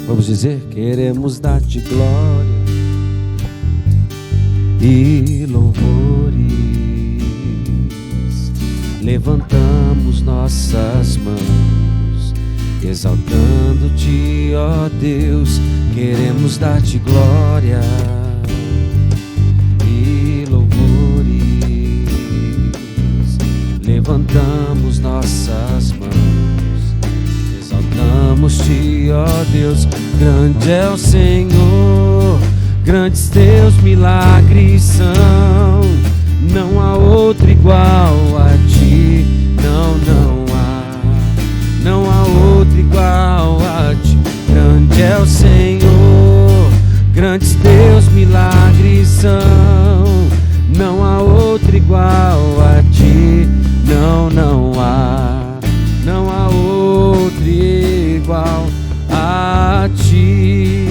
Vamos dizer: queremos dar-te glória e louvores. Levantamos nossas mãos, exaltando-te, ó Deus. Queremos dar-te glória e louvores. Levantamos nossas mãos, exaltamos-te, ó Deus. Grande é o Senhor, grandes teus milagres são. Não há outro igual a ti. Não há outro igual a ti. Grande é o Senhor, grandes teus milagres são. Não há outro igual a ti. Não há outro igual a ti.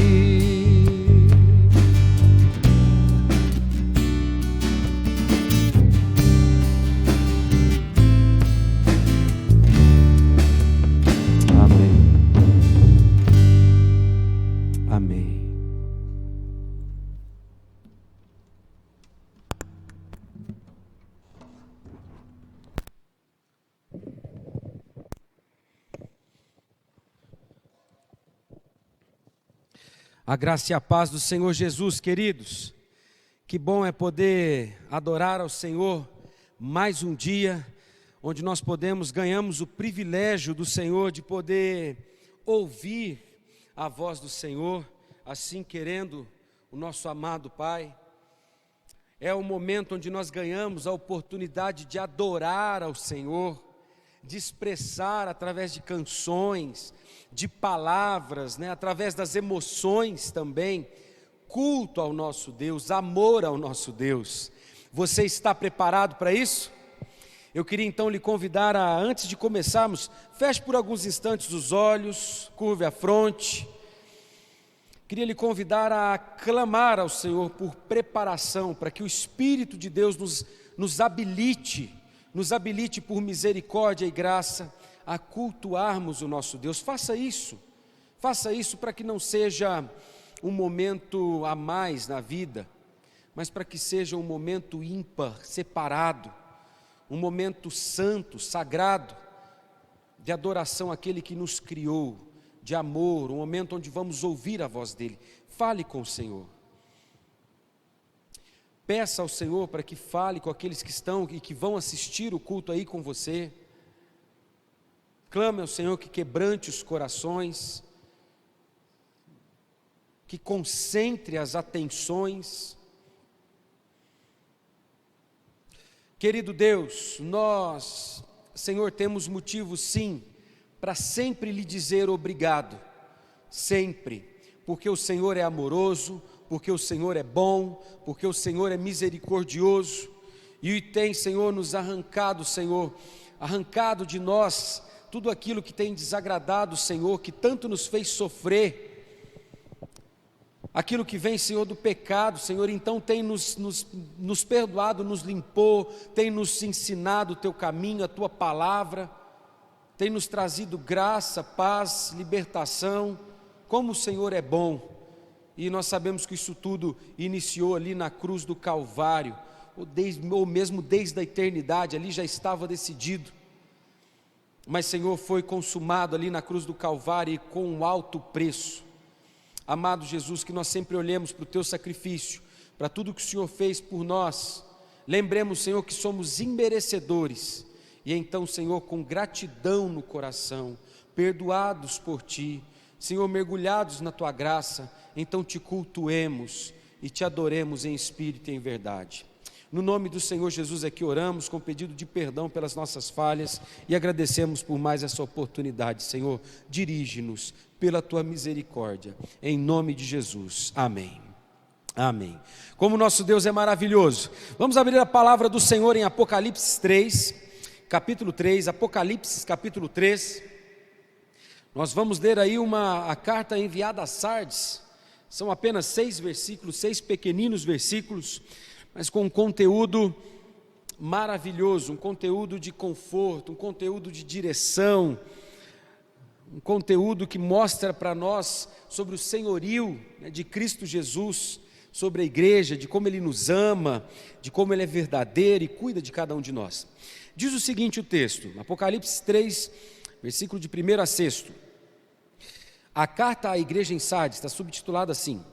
A graça e a paz do Senhor Jesus, queridos. Que bom é poder adorar ao Senhor mais um dia, onde nós ganhamos o privilégio do Senhor de poder ouvir a voz do Senhor, assim querendo o nosso amado Pai. É o momento onde nós ganhamos a oportunidade de adorar ao Senhor, de expressar através de canções, de palavras, através das emoções também, culto ao nosso Deus, amor ao nosso Deus. Você está preparado para isso? Eu queria então lhe convidar antes de começarmos, feche por alguns instantes os olhos, curve a fronte. Queria lhe convidar a clamar ao Senhor por preparação, para que o Espírito de Deus nos habilite por misericórdia e graça a cultuarmos o nosso Deus. Faça isso para que não seja um momento a mais na vida, mas para que seja um momento ímpar, separado, um momento santo, sagrado, de adoração àquele que nos criou, de amor, um momento onde vamos ouvir a voz dEle. Fale com o Senhor. Peça ao Senhor para que fale com aqueles que estão e que vão assistir o culto aí com você. Clame ao Senhor que quebrante os corações, que concentre as atenções. Querido Deus, nós, Senhor, temos motivo sim, para sempre lhe dizer obrigado, sempre, porque o Senhor é amoroso, porque o Senhor é bom, porque o Senhor é misericordioso, e tem, Senhor, nos arrancado, Senhor, arrancado de nós, tudo aquilo que tem desagradado, Senhor, que tanto nos fez sofrer, aquilo que vem, Senhor, do pecado, Senhor, então tem nos perdoado, nos limpou, tem nos ensinado o Teu caminho, a Tua palavra, tem nos trazido graça, paz, libertação. Como o Senhor é bom, e nós sabemos que isso tudo iniciou ali na cruz do Calvário, ou mesmo desde a eternidade, ali já estava decidido, mas Senhor, foi consumado ali na cruz do Calvário e com um alto preço. Amado Jesus, que nós sempre olhemos para o Teu sacrifício, para tudo que o Senhor fez por nós, lembremos, Senhor, que somos imerecedores, e então, Senhor, com gratidão no coração, perdoados por Ti, Senhor, mergulhados na Tua graça, então Te cultuemos e Te adoremos em espírito e em verdade. No nome do Senhor Jesus é que oramos com pedido de perdão pelas nossas falhas e agradecemos por mais essa oportunidade. Senhor, dirige-nos pela Tua misericórdia, em nome de Jesus, amém. Amém. Como nosso Deus é maravilhoso. Vamos abrir a palavra do Senhor em Apocalipse 3, capítulo 3, Apocalipse capítulo 3, nós vamos ler aí a carta enviada a Sardes. São apenas 6 versículos, 6 pequeninos versículos, mas com um conteúdo maravilhoso, um conteúdo de conforto, um conteúdo de direção, um conteúdo que mostra para nós sobre o senhorio, né, de Cristo Jesus, sobre a igreja, de como Ele nos ama, de como Ele é verdadeiro e cuida de cada um de nós. Diz o seguinte o texto, Apocalipse 3, versículo de 1 a 6. A carta à igreja em Sardes está subtitulada assim,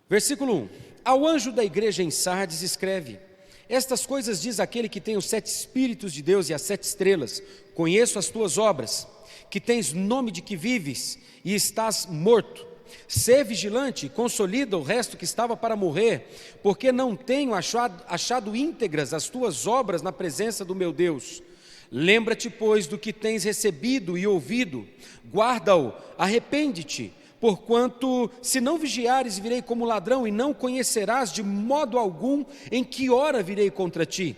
versículo 1. Ao anjo da igreja em Sardes escreve: estas coisas diz aquele que tem os 7 Espíritos de Deus e as 7 estrelas. Conheço as tuas obras, que tens nome de que vives e estás morto. Sê vigilante, consolida o resto que estava para morrer, porque não tenho achado íntegras as tuas obras na presença do meu Deus. Lembra-te, pois, do que tens recebido e ouvido, guarda-o, arrepende-te, porquanto, se não vigiares, virei como ladrão, e não conhecerás de modo algum em que hora virei contra ti.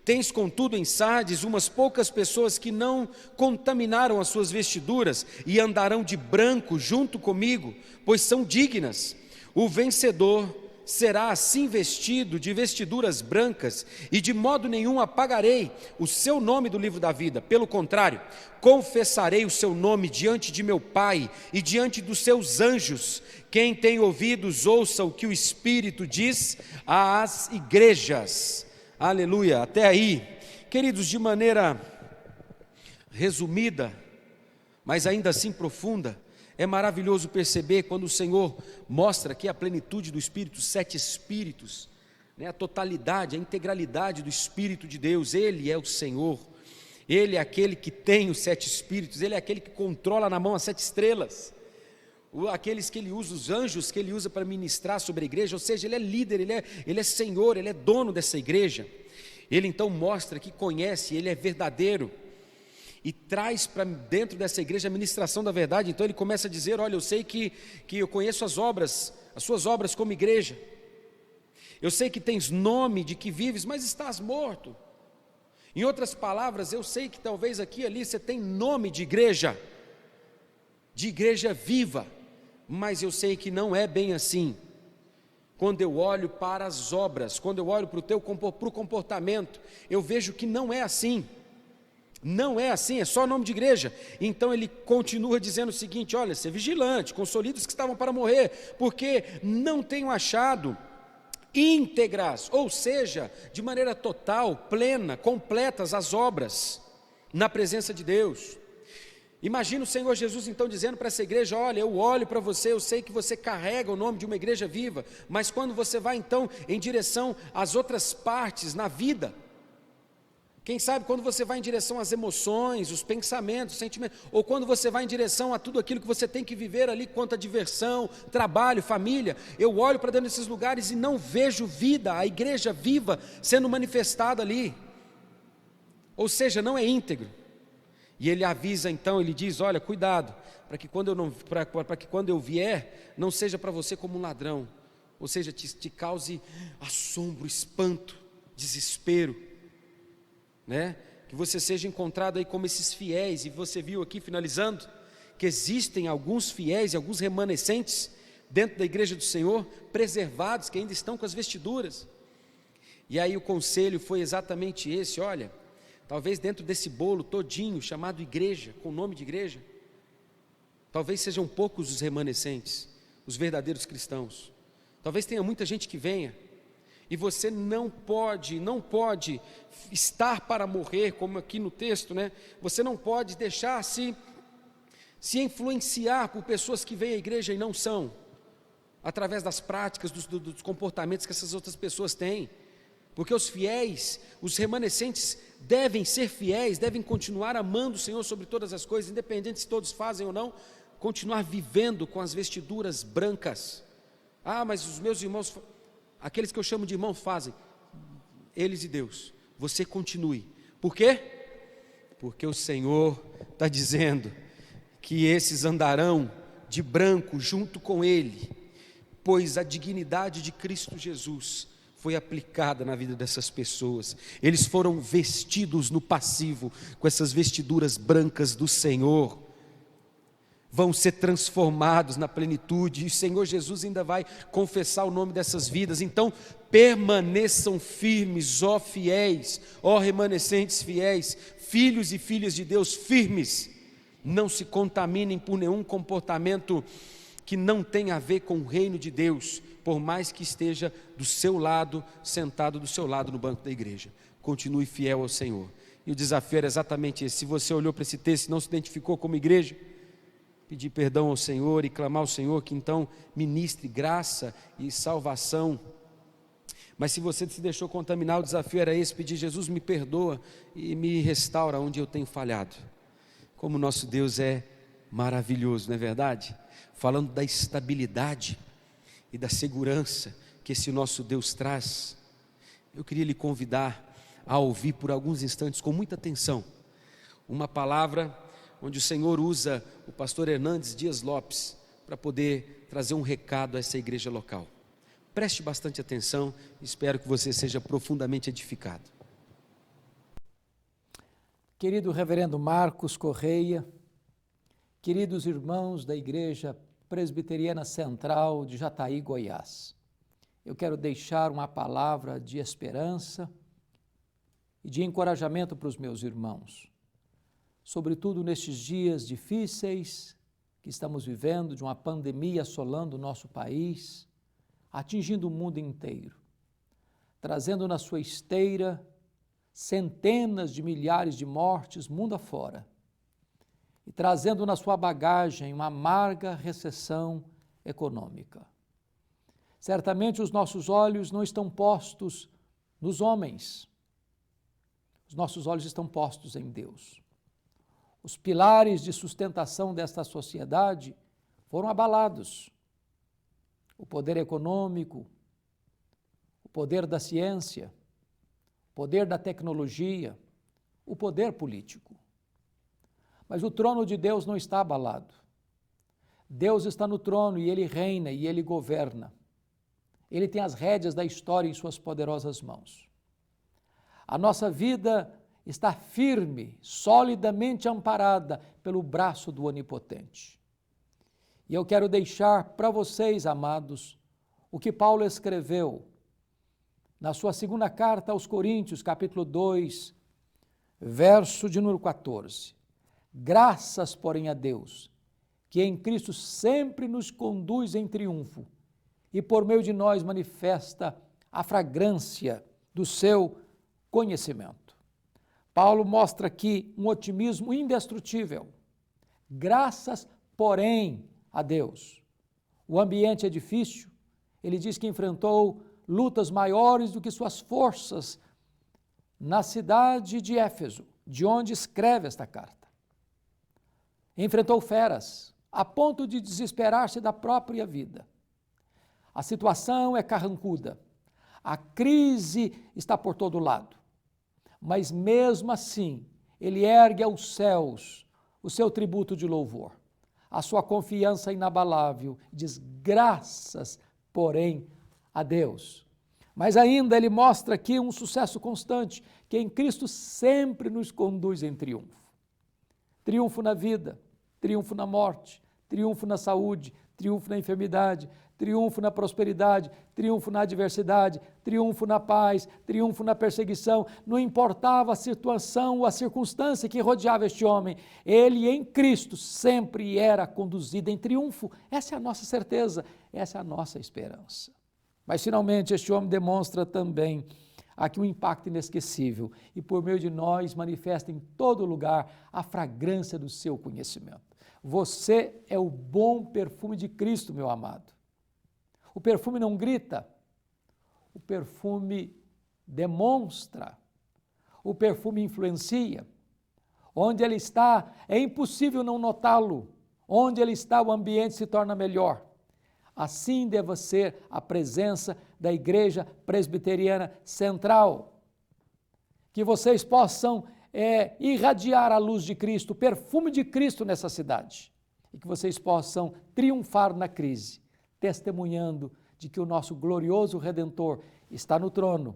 Tens, contudo, em Sardes umas poucas pessoas que não contaminaram as suas vestiduras e andarão de branco junto comigo, pois são dignas. O vencedor será assim vestido de vestiduras brancas, e de modo nenhum apagarei o seu nome do livro da vida. Pelo contrário, confessarei o seu nome diante de meu Pai e diante dos seus anjos. Quem tem ouvidos, ouça o que o Espírito diz às igrejas. Aleluia, até aí, queridos, de maneira resumida, mas ainda assim profunda, é maravilhoso perceber quando o Senhor mostra aqui a plenitude do Espírito, 7 Espíritos, né, a totalidade, a integralidade do Espírito de Deus. Ele é o Senhor, Ele é aquele que tem os 7 Espíritos, Ele é aquele que controla na mão as 7 estrelas, aqueles que Ele usa, os anjos que Ele usa para ministrar sobre a igreja, ou seja, Ele é líder, Ele é Senhor, Ele é dono dessa igreja. Ele então mostra que conhece, Ele é verdadeiro, e traz para dentro dessa igreja a ministração da verdade. Então Ele começa a dizer: olha, eu sei que eu conheço as suas obras como igreja, eu sei que tens nome de que vives, mas estás morto. Em outras palavras, eu sei que talvez aqui e ali você tem nome de igreja viva, mas eu sei que não é bem assim. Quando eu olho para as obras, quando eu olho para o comportamento, eu vejo que não é assim. Não é assim, é só nome de igreja. Então ele continua dizendo o seguinte: olha, ser vigilante, consolida os que estavam para morrer, porque não tenho achado íntegras, ou seja, de maneira total, plena, completas as obras na presença de Deus. Imagina o Senhor Jesus então dizendo para essa igreja: olha, eu olho para você, eu sei que você carrega o nome de uma igreja viva, mas quando você vai então em direção às outras partes na vida, quem sabe quando você vai em direção às emoções, os pensamentos, os sentimentos, ou quando você vai em direção a tudo aquilo que você tem que viver ali quanto a diversão, trabalho, família, eu olho para dentro desses lugares e não vejo vida, a igreja viva sendo manifestada ali, ou seja, não é íntegro. E ele avisa então, ele diz: olha, cuidado, para que quando eu vier, não seja para você como um ladrão, ou seja, te cause assombro, espanto, desespero, né? Que você seja encontrado aí como esses fiéis. E você viu aqui, finalizando, que existem alguns fiéis e alguns remanescentes dentro da igreja do Senhor, preservados, que ainda estão com as vestiduras. E aí o conselho foi exatamente esse: olha, talvez dentro desse bolo todinho, chamado igreja, com o nome de igreja, talvez sejam poucos os remanescentes, os verdadeiros cristãos. Talvez tenha muita gente que venha, e você não pode estar para morrer, como aqui no texto, né? Você não pode deixar se influenciar por pessoas que vêm à igreja e não são, através das práticas, dos comportamentos que essas outras pessoas têm. Porque os fiéis, os remanescentes devem ser fiéis, devem continuar amando o Senhor sobre todas as coisas, independente se todos fazem ou não, continuar vivendo com as vestiduras brancas. Ah, mas os meus irmãos, aqueles que eu chamo de irmãos, fazem. Eles e Deus, você continue. Por quê? Porque o Senhor está dizendo que esses andarão de branco junto com Ele, pois a dignidade de Cristo Jesus foi aplicada na vida dessas pessoas. Eles foram vestidos no passivo com essas vestiduras brancas do Senhor, vão ser transformados na plenitude, e o Senhor Jesus ainda vai confessar o nome dessas vidas. Então permaneçam firmes, ó fiéis, ó remanescentes fiéis, filhos e filhas de Deus firmes, não se contaminem por nenhum comportamento que não tem a ver com o reino de Deus, por mais que esteja do seu lado, sentado do seu lado no banco da igreja. Continue fiel ao Senhor. E o desafio era exatamente esse. Se você olhou para esse texto e não se identificou como igreja, pedir perdão ao Senhor e clamar ao Senhor que então ministre graça e salvação. Mas se você se deixou contaminar, o desafio era esse: pedir: Jesus, me perdoa e me restaura onde eu tenho falhado. Como nosso Deus é maravilhoso, não é verdade? Falando da estabilidade e da segurança que esse nosso Deus traz, eu queria lhe convidar a ouvir por alguns instantes com muita atenção uma palavra onde o Senhor usa o pastor Hernandes Dias Lopes para poder trazer um recado a essa igreja local. Preste bastante atenção, espero que você seja profundamente edificado. Querido reverendo Marcos Correia, queridos irmãos da Igreja Presbiteriana Central de Jataí, Goiás, eu quero deixar uma palavra de esperança e de encorajamento para os meus irmãos, sobretudo nestes dias difíceis que estamos vivendo, de uma pandemia assolando o nosso país, atingindo o mundo inteiro, trazendo na sua esteira centenas de milhares de mortes mundo afora, e trazendo na sua bagagem uma amarga recessão econômica. Certamente os nossos olhos não estão postos nos homens, os nossos olhos estão postos em Deus. Os pilares de sustentação desta sociedade foram abalados. O poder econômico, o poder da ciência, o poder da tecnologia, o poder político. Mas o trono de Deus não está abalado. Deus está no trono e Ele reina e Ele governa. Ele tem as rédeas da história em suas poderosas mãos. A nossa vida está firme, solidamente amparada pelo braço do Onipotente. E eu quero deixar para vocês, amados, o que Paulo escreveu na sua segunda carta aos Coríntios, capítulo 2, verso de número 14. Graças, porém, a Deus, que em Cristo sempre nos conduz em triunfo e por meio de nós manifesta a fragrância do seu conhecimento. Paulo mostra aqui um otimismo indestrutível. Graças, porém, a Deus. O ambiente é difícil. Ele diz que enfrentou lutas maiores do que suas forças na cidade de Éfeso, de onde escreve esta carta. Enfrentou feras, a ponto de desesperar-se da própria vida. A situação é carrancuda, a crise está por todo lado, mas mesmo assim, ele ergue aos céus o seu tributo de louvor, a sua confiança inabalável, diz: graças, porém, a Deus. Mas ainda ele mostra aqui um sucesso constante, que em Cristo sempre nos conduz em triunfo. Triunfo na vida, triunfo na morte, triunfo na saúde, triunfo na enfermidade, triunfo na prosperidade, triunfo na adversidade, triunfo na paz, triunfo na perseguição. Não importava a situação ou a circunstância que rodeava este homem, ele em Cristo sempre era conduzido em triunfo. Essa é a nossa certeza, essa é a nossa esperança. Mas finalmente este homem demonstra também aqui um impacto inesquecível e por meio de nós manifesta em todo lugar a fragrância do seu conhecimento. Você é o bom perfume de Cristo, meu amado. O perfume não grita, o perfume demonstra, o perfume influencia. Onde ele está, é impossível não notá-lo. Onde ele está, o ambiente se torna melhor. Assim deve ser a presença da Igreja Presbiteriana Central. Que vocês possam irradiar a luz de Cristo, o perfume de Cristo nessa cidade. E que vocês possam triunfar na crise, testemunhando de que o nosso glorioso Redentor está no trono,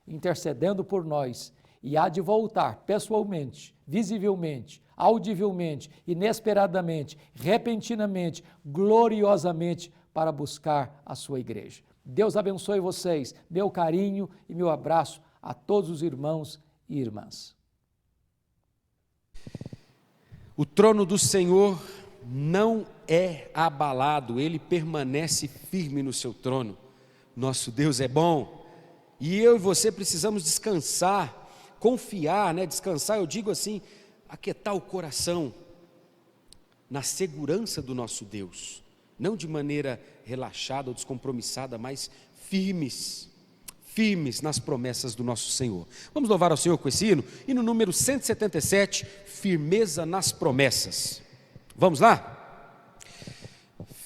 intercedendo por nós e há de voltar pessoalmente, visivelmente, audivelmente, inesperadamente, repentinamente, gloriosamente para buscar a sua igreja. Deus abençoe vocês, meu carinho e meu abraço a todos os irmãos e irmãs. O trono do Senhor não é abalado, Ele permanece firme no seu trono. Nosso Deus é bom, e eu e você precisamos descansar, confiar, descansar, eu digo assim, aquietar o coração, na segurança do nosso Deus, não de maneira relaxada ou descompromissada, mas firmes nas promessas do nosso Senhor. Vamos louvar ao Senhor com esse hino, e no número 177, firmeza nas promessas. Vamos lá?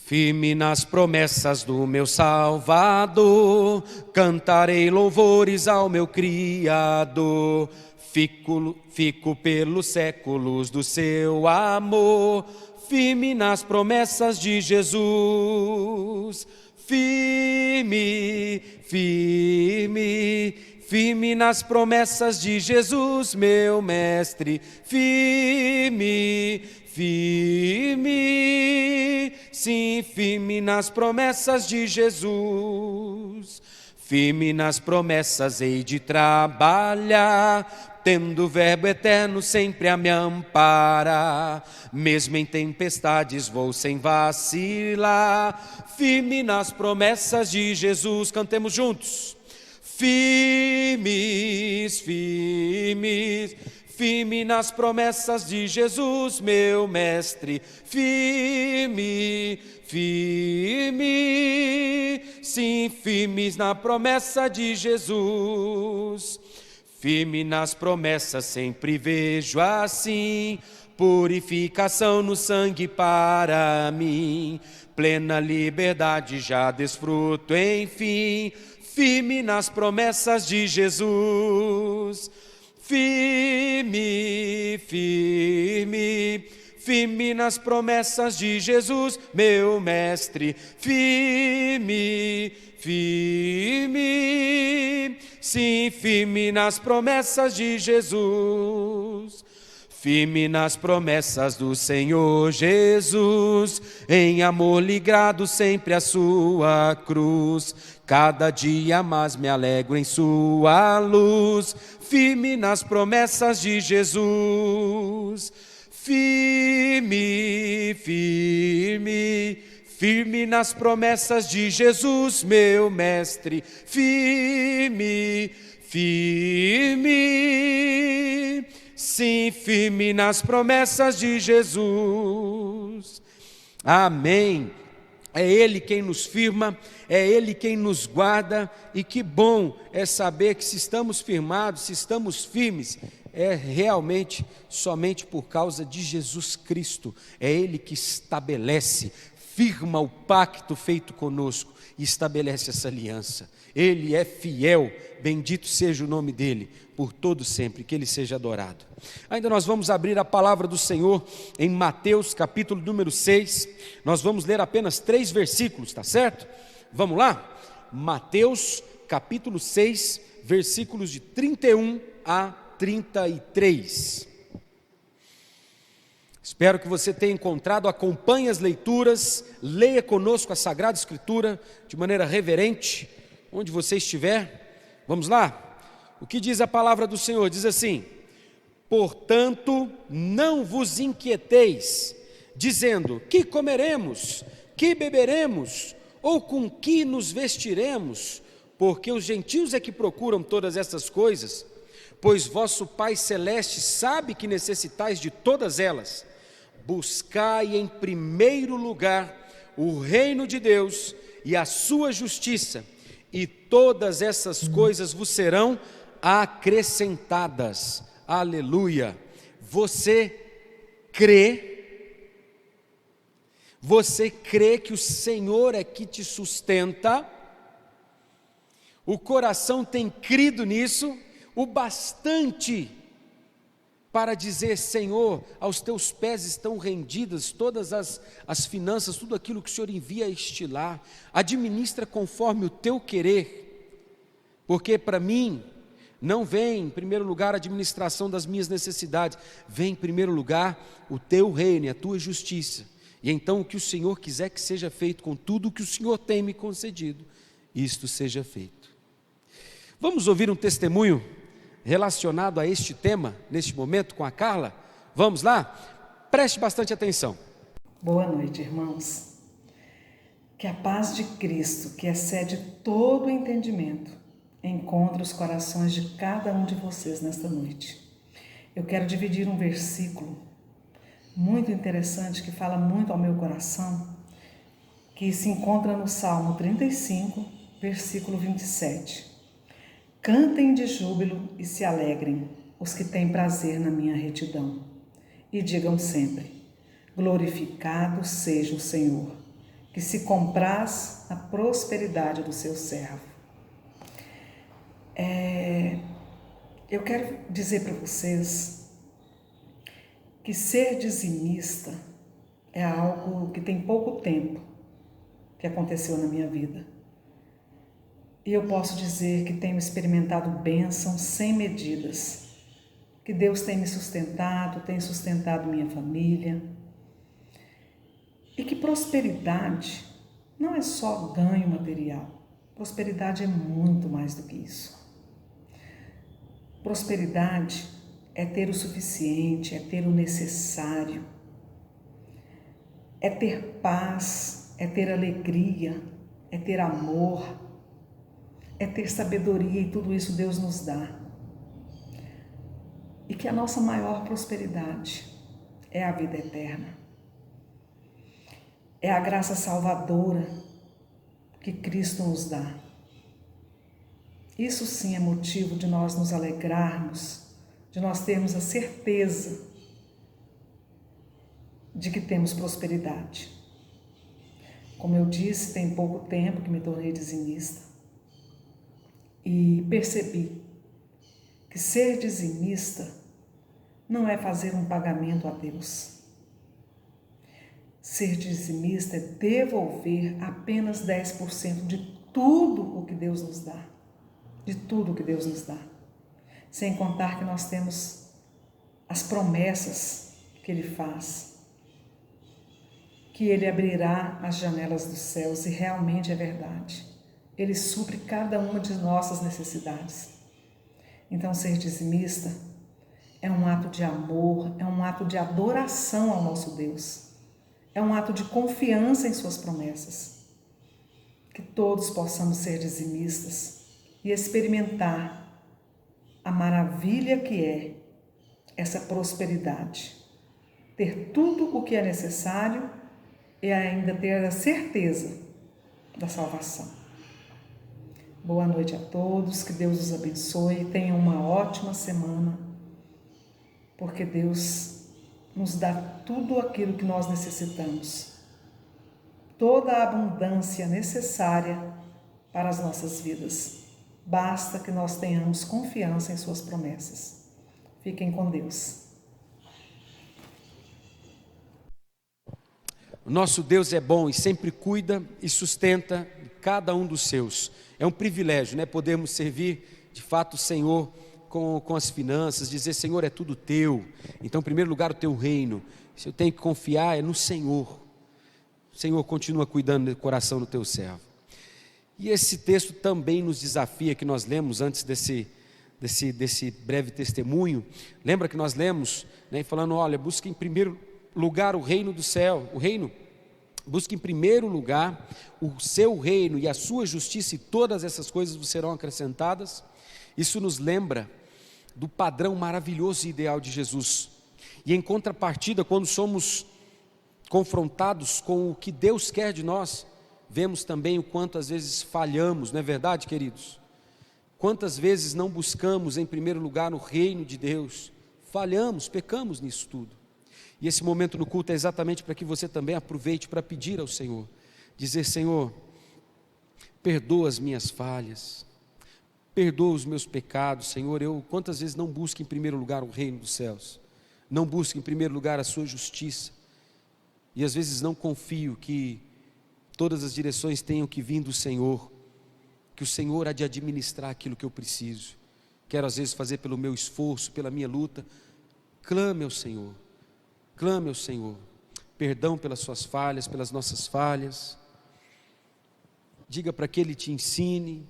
Firme nas promessas do meu Salvador, cantarei louvores ao meu Criador. Fico pelos séculos do seu amor, firme nas promessas de Jesus. Firme nas promessas de Jesus, meu mestre. Firme, sim, firme nas promessas de Jesus. Firme nas promessas hei de trabalhar, tendo o verbo eterno sempre a me amparar. Mesmo em tempestades vou sem vacilar, firme nas promessas de Jesus. Cantemos juntos. Firme nas promessas de Jesus, meu mestre. Firme, sim, firmes na promessa de Jesus. Firme nas promessas sempre vejo assim, purificação no sangue para mim. Plena liberdade já desfruto, enfim. Firme nas promessas de Jesus. Firme nas promessas de Jesus, meu mestre. Firme, sim, firme nas promessas de Jesus. Firme nas promessas do Senhor Jesus, em amor ligado sempre à sua cruz. Cada dia mais me alegro em sua luz. Firme nas promessas de Jesus. Firme nas promessas de Jesus, meu mestre. Firme, sim, firme nas promessas de Jesus. Amém. É Ele quem nos firma, é Ele quem nos guarda, e que bom é saber que se estamos firmados, se estamos firmes, é realmente somente por causa de Jesus Cristo. É Ele que estabelece, firma o pacto feito conosco e estabelece essa aliança. Ele é fiel, bendito seja o nome dEle, por todo sempre, que Ele seja adorado. Ainda nós vamos abrir a palavra do Senhor em Mateus capítulo número 6, nós vamos ler apenas 3 versículos, tá certo? Vamos lá? Mateus capítulo 6, versículos de 31 a 33. Espero que você tenha encontrado, acompanhe as leituras, leia conosco a Sagrada Escritura de maneira reverente, onde você estiver. Vamos lá? O que diz a palavra do Senhor? Diz assim: portanto, não vos inquieteis, dizendo, que comeremos, que beberemos, ou com que nos vestiremos, porque os gentios é que procuram todas essas coisas, pois vosso Pai Celeste sabe que necessitais de todas elas. Buscai em primeiro lugar o reino de Deus e a sua justiça, e todas essas coisas vos serão acrescentadas. Aleluia. Você crê que o Senhor é que te sustenta? O coração tem crido nisso o bastante para dizer: Senhor, aos teus pés estão rendidas todas as finanças, tudo aquilo que o Senhor envia a estilar, administra conforme o teu querer, porque para mim não vem em primeiro lugar a administração das minhas necessidades, vem em primeiro lugar o teu reino e a tua justiça, e então o que o Senhor quiser que seja feito com tudo o que o Senhor tem me concedido, isto seja feito. Vamos ouvir um testemunho relacionado a este tema, neste momento, com a Carla? Vamos lá? Preste bastante atenção. Boa noite, irmãos. Que a paz de Cristo, que excede todo o entendimento, encontre os corações de cada um de vocês nesta noite. Eu quero dividir um versículo muito interessante que fala muito ao meu coração, que se encontra no Salmo 35, versículo 27. Cantem de júbilo e se alegrem os que têm prazer na minha retidão. E digam sempre: glorificado seja o Senhor, que se compraz na prosperidade do seu servo. Eu quero dizer para vocês que ser dizimista é algo que tem pouco tempo que aconteceu na minha vida. E eu posso dizer que tenho experimentado bênçãos sem medidas, que Deus tem me sustentado, tem sustentado minha família, e que prosperidade não é só ganho material, prosperidade é muito mais do que isso. Prosperidade é ter o suficiente, é ter o necessário, é ter paz, é ter alegria, é ter amor, é ter sabedoria, e tudo isso Deus nos dá. E que a nossa maior prosperidade é a vida eterna. É a graça salvadora que Cristo nos dá. Isso sim é motivo de nós nos alegrarmos, de nós termos a certeza de que temos prosperidade. Como eu disse, tem pouco tempo que me tornei dizimista e percebi que ser dizimista não é fazer um pagamento a Deus. Ser dizimista é devolver apenas 10% de tudo o que Deus nos dá. De tudo o que Deus nos dá. Sem contar que nós temos as promessas que Ele faz. Que Ele abrirá as janelas dos céus, e realmente é verdade. Ele supre cada uma de nossas necessidades. Então, ser dizimista é um ato de amor, é um ato de adoração ao nosso Deus. É um ato de confiança em suas promessas. Que todos possamos ser dizimistas e experimentar a maravilha que é essa prosperidade. Ter tudo o que é necessário e ainda ter a certeza da salvação. Boa noite a todos, que Deus os abençoe, tenham uma ótima semana, porque Deus nos dá tudo aquilo que nós necessitamos, toda a abundância necessária para as nossas vidas. Basta que nós tenhamos confiança em suas promessas. Fiquem com Deus. Nosso Deus é bom e sempre cuida e sustenta cada um dos seus. É um privilégio, né? Podermos servir de fato o Senhor com as finanças, dizer: Senhor, é tudo teu. Então, em primeiro lugar, o teu reino. Se eu tenho que confiar, é no Senhor. O Senhor continua cuidando do coração do teu servo. E esse texto também nos desafia, que nós lemos antes desse breve testemunho. Lembra que nós lemos, né, falando: olha, busque em primeiro lugar o reino do céu, o reino. Busque em primeiro lugar o seu reino e a sua justiça, e todas essas coisas vos serão acrescentadas. Isso nos lembra do padrão maravilhoso e ideal de Jesus. E em contrapartida, quando somos confrontados com o que Deus quer de nós, vemos também o quanto às vezes falhamos, não é verdade, queridos? Quantas vezes não buscamos em primeiro lugar o reino de Deus, falhamos, pecamos nisso tudo. E esse momento no culto é exatamente para que você também aproveite para pedir ao Senhor, dizer: Senhor, perdoa as minhas falhas, perdoa os meus pecados, Senhor. Eu quantas vezes não busco em primeiro lugar o reino dos céus, não busco em primeiro lugar a sua justiça, e às vezes não confio que todas as direções tenham que vir do Senhor, que o Senhor há de administrar aquilo que eu preciso. Quero às vezes fazer pelo meu esforço, pela minha luta. Clame ao Senhor, clame ao Senhor, perdão pelas suas falhas, pelas nossas falhas. Diga para que Ele te ensine.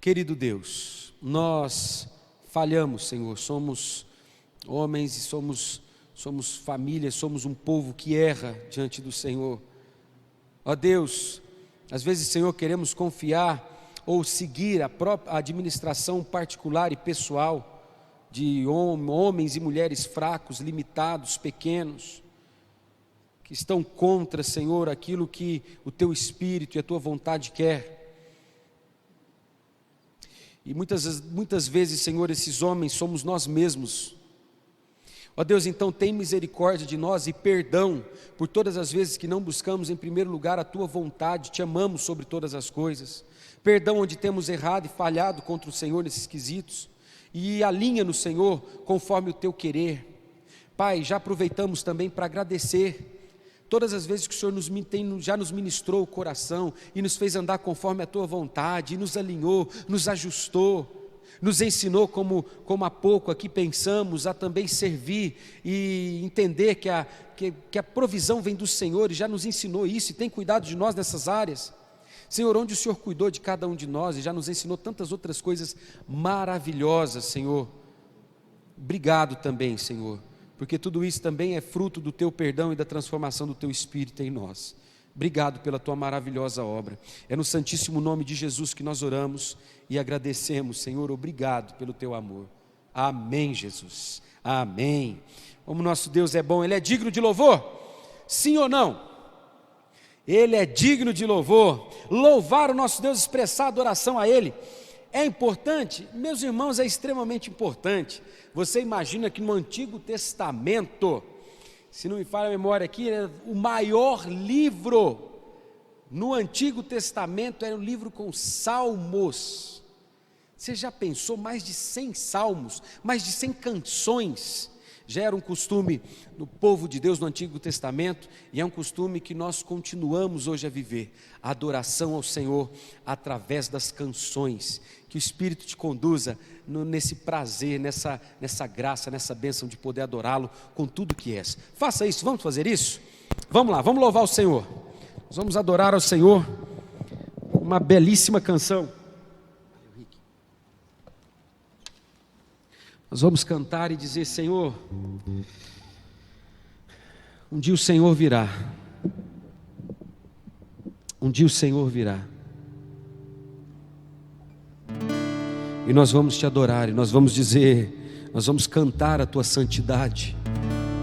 Querido Deus, nós falhamos, Senhor, somos homens e somos família, somos um povo que erra diante do Senhor. Ó Deus, às vezes, Senhor, queremos confiar ou seguir a própria administração particular e pessoal de homens e mulheres fracos, limitados, pequenos, que estão contra, Senhor, aquilo que o Teu Espírito e a Tua vontade quer. E muitas vezes, Senhor, esses homens somos nós mesmos. Ó Deus, então tem misericórdia de nós e perdão por todas as vezes que não buscamos em primeiro lugar a Tua vontade, Te amamos sobre todas as coisas. Perdão onde temos errado e falhado contra o Senhor nesses quesitos. E alinha no Senhor conforme o Teu querer. Pai, já aproveitamos também para agradecer todas as vezes que o Senhor já nos ministrou o coração e nos fez andar conforme a Tua vontade, e nos alinhou, nos ajustou, nos ensinou como há pouco aqui pensamos, a também servir e entender que a provisão vem do Senhor, e já nos ensinou isso e tem cuidado de nós nessas áreas. Senhor, onde o Senhor cuidou de cada um de nós e já nos ensinou tantas outras coisas maravilhosas, Senhor. Obrigado também, Senhor, porque tudo isso também é fruto do Teu perdão e da transformação do Teu Espírito em nós. Obrigado pela Tua maravilhosa obra. É no santíssimo nome de Jesus que nós oramos e agradecemos, Senhor, obrigado pelo Teu amor. Amém, Jesus. Amém. Como nosso Deus é bom, Ele é digno de louvor? Sim ou não? Ele é digno de louvor. Louvar o nosso Deus, expressar adoração a Ele é importante? Meus irmãos, é extremamente importante. Você imagina que no Antigo Testamento, se não me falha a memória aqui, o maior livro no Antigo Testamento era um livro com salmos. Você já pensou? Mais de 100 salmos, mais de 100 canções. Já era um costume do povo de Deus no Antigo Testamento, e é um costume que nós continuamos hoje a viver, a adoração ao Senhor através das canções. Que o Espírito te conduza nesse prazer, nessa graça, nessa bênção de poder adorá-lo com tudo que és. Faça isso, vamos fazer isso? Vamos lá, vamos louvar o Senhor. Nós vamos adorar ao Senhor, uma belíssima canção. Nós vamos cantar e dizer: Senhor, um dia o Senhor virá. Um dia o Senhor virá. E nós vamos Te adorar, e nós vamos dizer, nós vamos cantar a Tua santidade,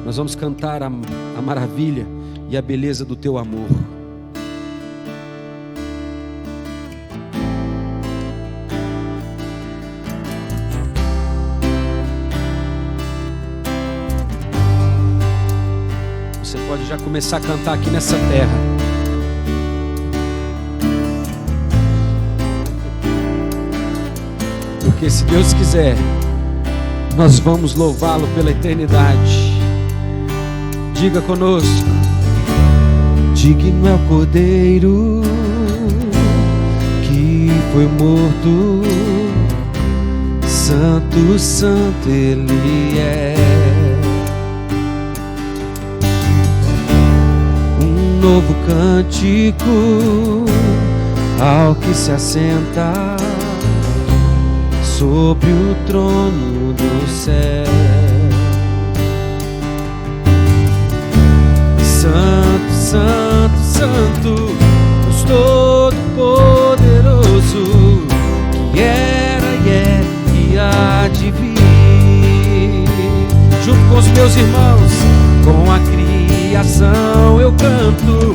nós vamos cantar a maravilha e a beleza do Teu amor. Você pode já começar a cantar aqui nessa terra. Porque se Deus quiser, nós vamos louvá-lo pela eternidade. Diga conosco: digno é o Cordeiro que foi morto, santo, santo Ele é. Um novo cântico ao que se assenta sobre o trono do céu. Santo, santo, santo, Deus Todo-Poderoso, que era e é e há de vir. Junto com os meus irmãos, com a criação eu canto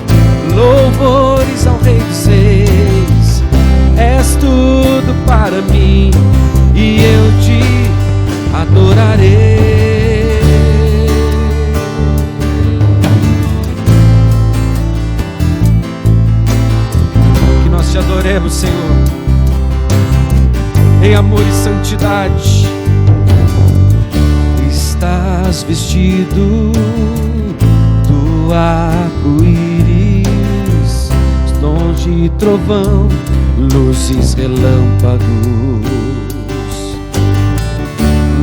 louvores ao Rei dos Reis. És tudo para mim e eu Te adorarei. Que nós Te adoremos, Senhor, em amor e santidade. Estás vestido do arco-íris, tons de trovão, luzes, relâmpagos,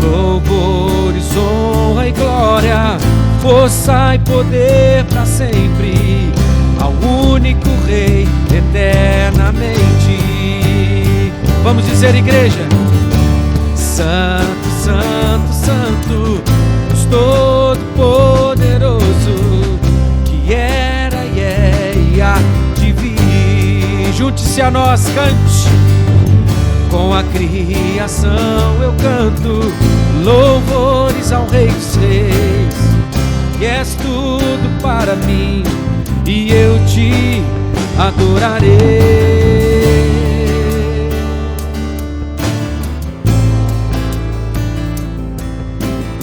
louvores, honra e glória, força e poder para sempre, ao único Rei eternamente. Vamos dizer, igreja: Santo, Santo, Santo, Deus Todo-Poderoso, que era e é e há de vir. Junte-se a nós, cante. Com a criação eu canto louvores ao Rei dos Reis, que és tudo para mim e eu te adorarei.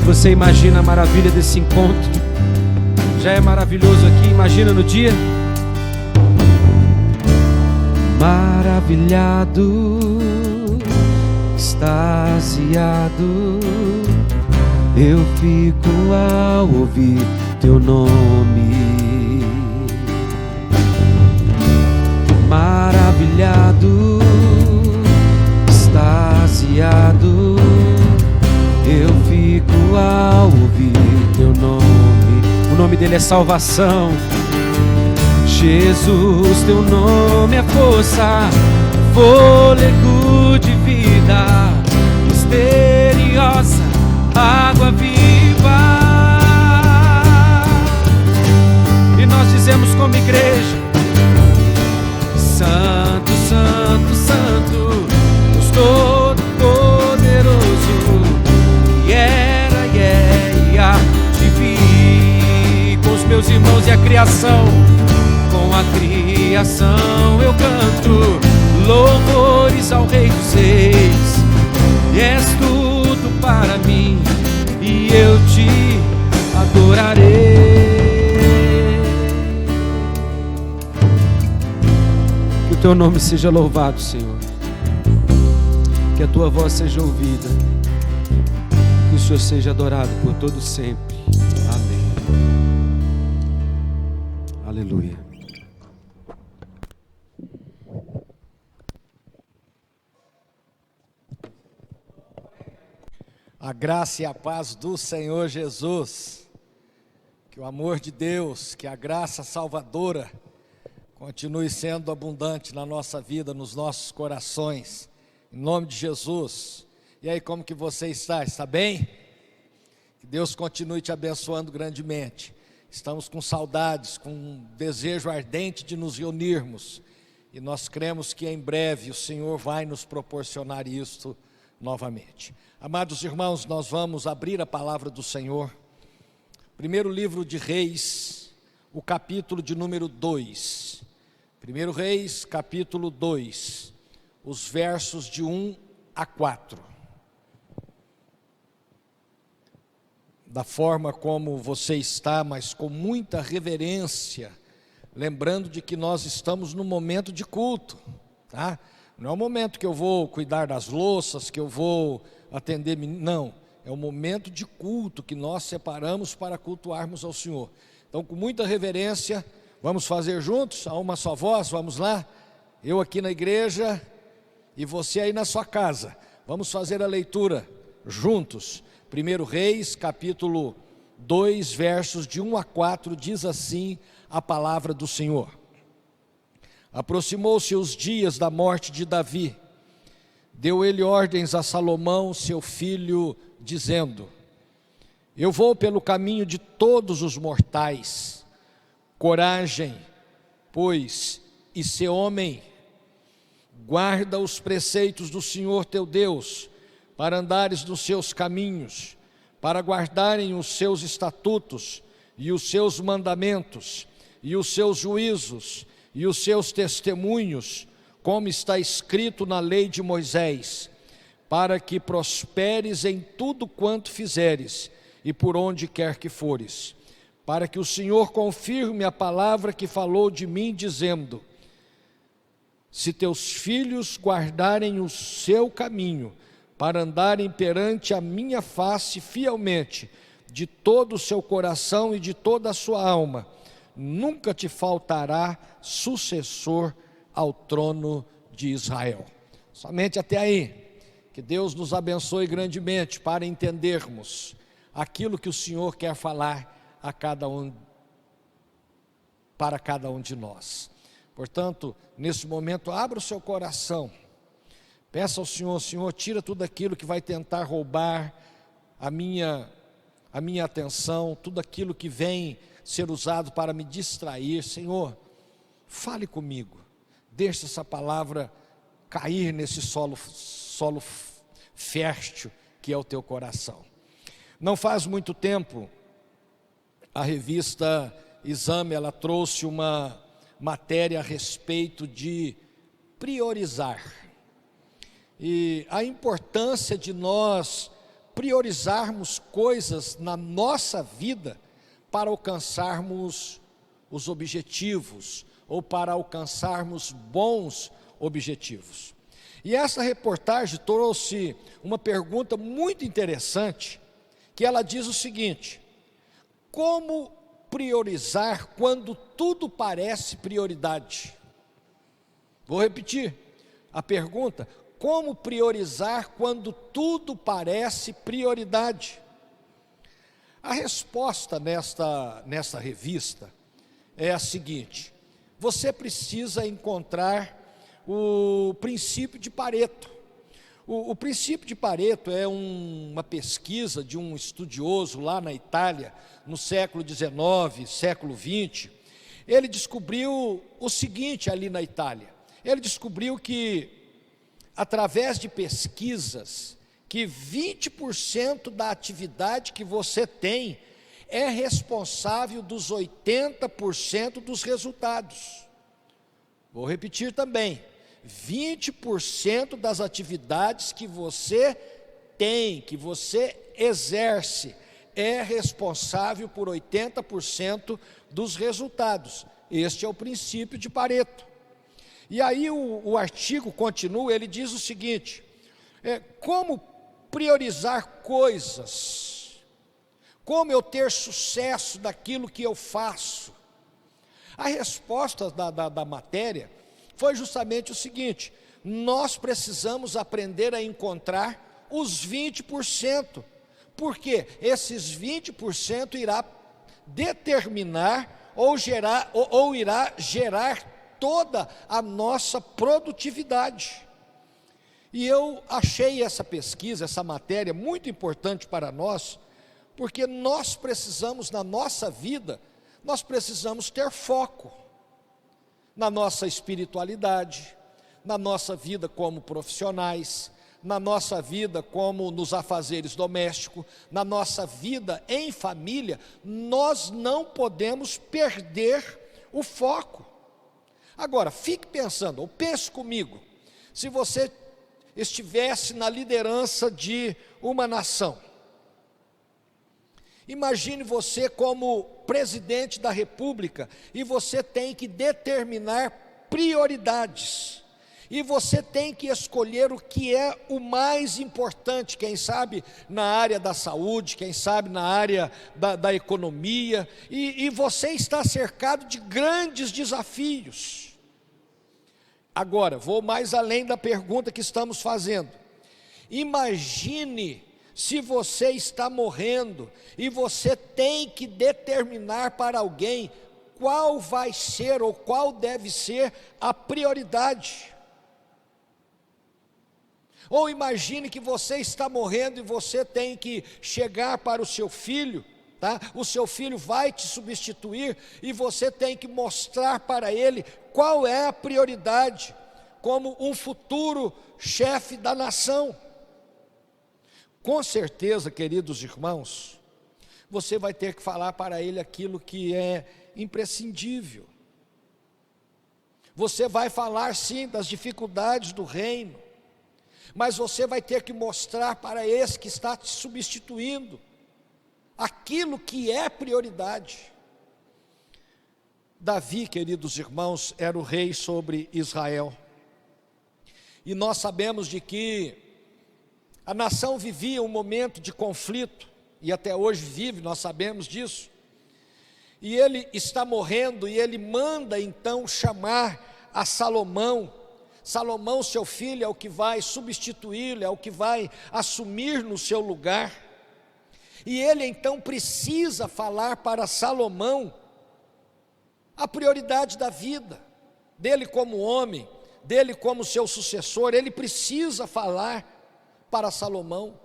Você imagina a maravilha desse encontro? Já é maravilhoso aqui, imagina no dia. Maravilhado, extasiado, eu fico ao ouvir teu nome. Maravilhado, extasiado, eu fico ao ouvir teu nome. O nome dele é salvação. Jesus, teu nome é força, fôlego de vida, misteriosa água viva. E nós dizemos como igreja: Santo, Santo, Santo, Deus Todo-Poderoso, que era e é e há de vir. Com os meus irmãos e a criação, com a criação eu canto louvores ao Rei dos Reis, e és tudo para mim e eu te adorarei. Que o teu nome seja louvado, Senhor, que a tua voz seja ouvida, que o Senhor seja adorado por todo sempre. Amém. Aleluia. A graça e a paz do Senhor Jesus, que o amor de Deus, que a graça salvadora continue sendo abundante na nossa vida, nos nossos corações, em nome de Jesus. E aí, como que você está? Está bem? Que Deus continue te abençoando grandemente. Estamos com saudades, com um desejo ardente de nos reunirmos, e nós cremos que em breve o Senhor vai nos proporcionar isto novamente. Amados irmãos, nós vamos abrir a palavra do Senhor. Primeiro livro de Reis, o capítulo de número 2. Primeiro Reis, capítulo 2, os versos de 1 a 4. Da forma como você está, mas com muita reverência, lembrando de que nós estamos no momento de culto, tá? Não é o momento que eu vou cuidar das louças, que eu vou atender, não, é o momento de culto que nós separamos para cultuarmos ao Senhor. Então, com muita reverência, vamos fazer juntos, a uma só voz, vamos lá? Eu aqui na igreja e você aí na sua casa, vamos fazer a leitura juntos. 1 Reis, capítulo 2, versos de 1 a 4, diz assim a palavra do Senhor. Aproximou-se os dias da morte de Davi. Deu ele ordens a Salomão, seu filho, dizendo: eu vou pelo caminho de todos os mortais. Coragem, pois, e ser homem. Guarda os preceitos do Senhor teu Deus, para andares nos seus caminhos, para guardarem os seus estatutos, e os seus mandamentos, e os seus juízos, e os seus testemunhos, como está escrito na lei de Moisés, para que prosperes em tudo quanto fizeres, e por onde quer que fores, para que o Senhor confirme a palavra que falou de mim, dizendo: se teus filhos guardarem o seu caminho, para andarem perante a minha face fielmente, de todo o seu coração e de toda a sua alma, nunca te faltará sucessor ao trono de Israel. Somente até aí. Que Deus nos abençoe grandemente para entendermos aquilo que o Senhor quer falar a cada um, para cada um de nós. Portanto, nesse momento, abra o seu coração Peça ao Senhor: Senhor, tira tudo aquilo que vai tentar roubar a minha atenção, tudo aquilo que vem ser usado para me distrair. Senhor, fale comigo, deixe essa palavra cair nesse solo fértil que é o teu coração. Não faz muito tempo, a revista Exame, ela trouxe uma matéria a respeito de priorizar. E a importância de nós priorizarmos coisas na nossa vida para alcançarmos os objetivos, ou para alcançarmos bons objetivos. E essa reportagem trouxe uma pergunta muito interessante, que ela diz o seguinte: como priorizar quando tudo parece prioridade? Vou repetir a pergunta: como priorizar quando tudo parece prioridade? A resposta nesta revista é a seguinte: você precisa encontrar o princípio de Pareto. O princípio de Pareto é uma pesquisa de um estudioso lá na Itália, no século XIX, século XX. Ele descobriu o seguinte ali na Itália: ele descobriu que, através de pesquisas, que 20% da atividade que você tem é responsável dos 80% dos resultados. Vou repetir também: 20% das atividades que você tem, que você exerce, é responsável por 80% dos resultados. Este é o princípio de Pareto. E aí o artigo continua, ele diz o seguinte: como priorizar coisas, como eu ter sucesso daquilo que eu faço? A resposta da matéria foi justamente o seguinte: nós precisamos aprender a encontrar os 20%, porque esses 20% irá determinar ou irá gerar toda a nossa produtividade. E eu achei essa pesquisa, essa matéria muito importante para nós, porque nós precisamos, na nossa vida, nós precisamos ter foco na nossa espiritualidade, na nossa vida como profissionais, na nossa vida como nos afazeres domésticos, na nossa vida em família. Nós não podemos perder o foco. Agora, fique pensando, ou pense comigo, se você estivesse na liderança de uma nação. Imagine você como presidente da República, e você tem que determinar prioridades, e você tem que escolher o que é o mais importante, quem sabe na área da saúde, quem sabe na área da economia, e você está cercado de grandes desafios. Agora, vou mais além da pergunta que estamos fazendo. Imagine se você está morrendo e você tem que determinar para alguém qual vai ser ou qual deve ser a prioridade. Ou imagine que você está morrendo e você tem que chegar para o seu filho, tá? O seu filho vai te substituir e você tem que mostrar para ele qual é a prioridade como um futuro chefe da nação. Com certeza, queridos irmãos, você vai ter que falar para ele aquilo que é imprescindível. Você vai falar sim das dificuldades do reino, mas você vai ter que mostrar para esse que está te substituindo aquilo que é prioridade. Davi, queridos irmãos, era o rei sobre Israel, e nós sabemos de que a nação vivia um momento de conflito, e até hoje vive, nós sabemos disso. E ele está morrendo, e ele manda então chamar a Salomão. Salomão, seu filho, é o que vai substituí-lo, é o que vai assumir no seu lugar. E ele então precisa falar para Salomão a prioridade da vida, dele como homem, dele como seu sucessor, ele precisa falar para Salomão.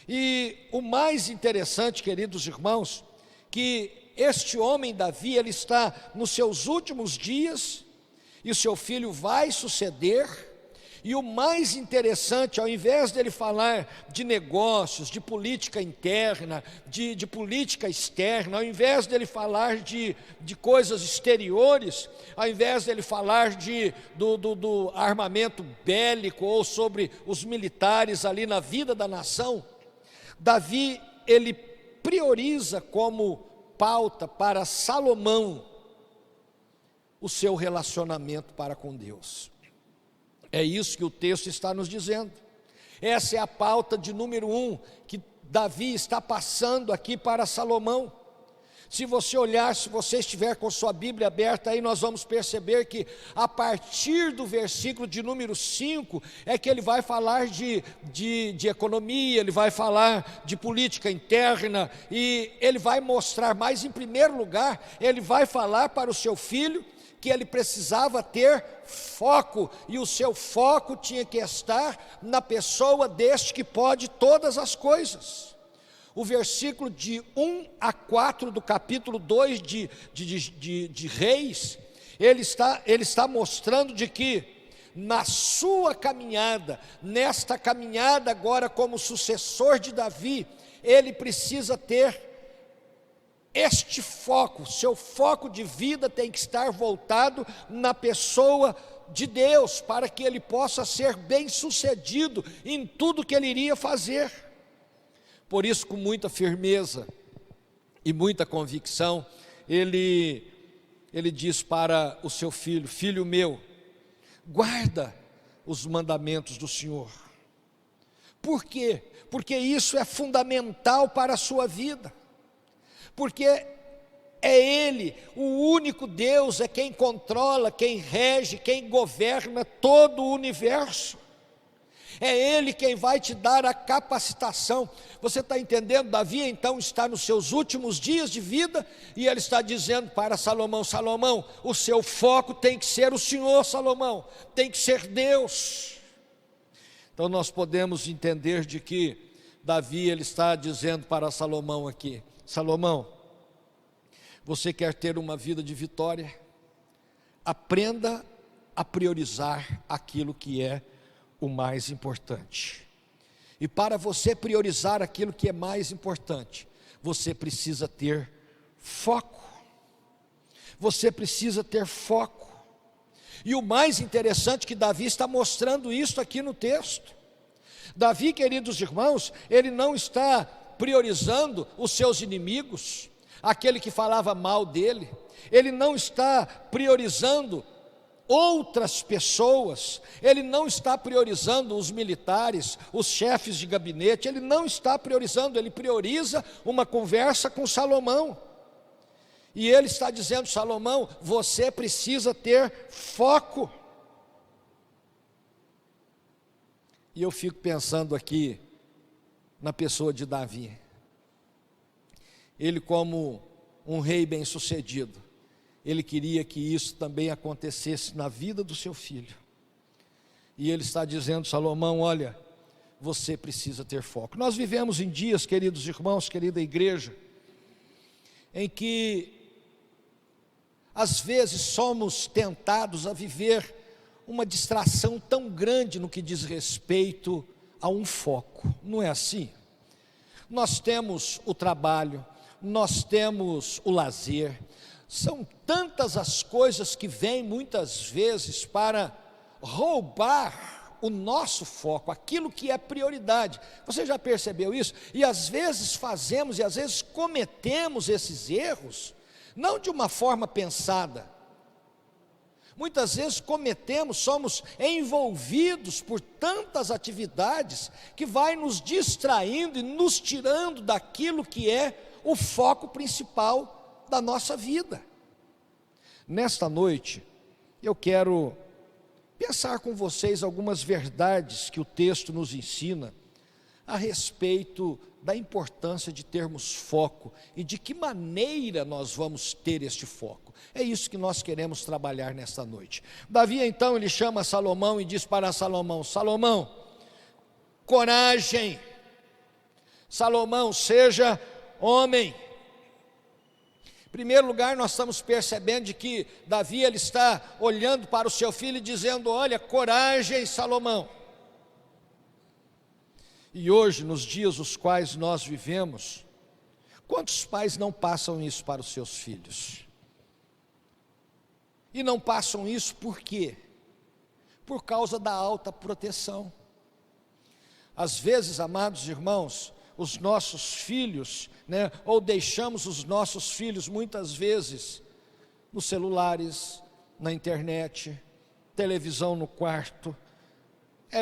E o mais interessante, queridos irmãos, que este homem Davi, ele está nos seus últimos dias, e o seu filho vai suceder. E o mais interessante, ao invés dele falar de negócios, de política interna, de política externa, ao invés dele falar de coisas exteriores, ao invés dele falar do armamento bélico ou sobre os militares ali na vida da nação, Davi, ele prioriza como pauta para Salomão o seu relacionamento para com Deus. É isso que o texto está nos dizendo. Essa é a pauta de número 1 que Davi está passando aqui para Salomão. Se você olhar, se você estiver com sua Bíblia aberta, aí nós vamos perceber que a partir do versículo de número 5, é que ele vai falar de economia, ele vai falar de política interna, e ele vai mostrar, mas em primeiro lugar, ele vai falar para o seu filho, que ele precisava ter foco, e o seu foco tinha que estar na pessoa deste que pode todas as coisas. O versículo de 1 a 4 do capítulo 2 de Reis, ele está mostrando de que na sua caminhada, nesta caminhada agora como sucessor de Davi, ele precisa ter este foco. Seu foco de vida tem que estar voltado na pessoa de Deus, para que ele possa ser bem-sucedido em tudo que ele iria fazer. Por isso, com muita firmeza e muita convicção, ele diz para o seu filho: filho meu, guarda os mandamentos do Senhor. Por quê? Porque isso é fundamental para a sua vida. Porque é Ele, o único Deus, é quem controla, quem rege, quem governa todo o universo. É Ele quem vai te dar a capacitação. Você está entendendo? Davi então está nos seus últimos dias de vida, e ele está dizendo para Salomão: Salomão, o seu foco tem que ser o Senhor, Salomão, tem que ser Deus. Então nós podemos entender de que Davi, ele está dizendo para Salomão aqui: Salomão, você quer ter uma vida de vitória? Aprenda a priorizar aquilo que é o mais importante. E para você priorizar aquilo que é mais importante, você precisa ter foco. Você precisa ter foco. E o mais interessante é que Davi está mostrando isso aqui no texto. Davi, queridos irmãos, ele não está priorizando os seus inimigos, aquele que falava mal dele. Ele não está priorizando outras pessoas, ele não está priorizando os militares, os chefes de gabinete, ele não está priorizando, ele prioriza uma conversa com Salomão. E ele está dizendo: Salomão, você precisa ter foco. E eu fico pensando aqui na pessoa de Davi. Ele, como um rei bem-sucedido, ele queria que isso também acontecesse na vida do seu filho. E ele está dizendo: Salomão, olha, você precisa ter foco. Nós vivemos em dias, queridos irmãos, querida igreja, em que às vezes somos tentados a viver uma distração tão grande no que diz respeito a um foco. Não é assim? Nós temos o trabalho, nós temos o lazer. São tantas as coisas que vêm muitas vezes para roubar o nosso foco, aquilo que é prioridade. Você já percebeu isso? E às vezes fazemos, e às vezes cometemos esses erros, não de uma forma pensada. Muitas vezes cometemos, somos envolvidos por tantas atividades que vai nos distraindo e nos tirando daquilo que é o foco principal da nossa vida. Nesta noite, eu quero pensar com vocês algumas verdades que o texto nos ensina a respeito da importância de termos foco e de que maneira nós vamos ter este foco. É isso que nós queremos trabalhar nesta noite. Davi então ele chama Salomão e diz para Salomão: Salomão, coragem. Salomão, seja homem. Em primeiro lugar, nós estamos percebendo de que Davi ele está olhando para o seu filho e dizendo: olha, coragem, Salomão. E hoje, nos dias os quais nós vivemos, quantos pais não passam isso para os seus filhos? E não passam isso por quê? Por causa da alta proteção. Às vezes, amados irmãos, os nossos filhos, ou deixamos os nossos filhos muitas vezes nos celulares, na internet, televisão no quarto,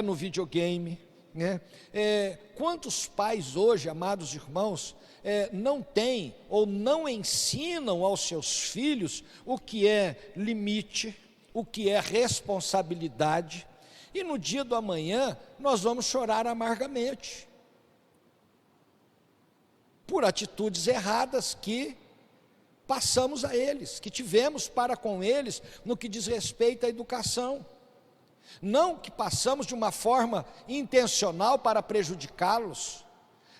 no videogame, quantos pais hoje, amados irmãos, não têm ou não ensinam aos seus filhos o que é limite, o que é responsabilidade, e no dia do amanhã nós vamos chorar amargamente por atitudes erradas que passamos a eles, que tivemos para com eles no que diz respeito à educação. Não que passamos de uma forma intencional para prejudicá-los,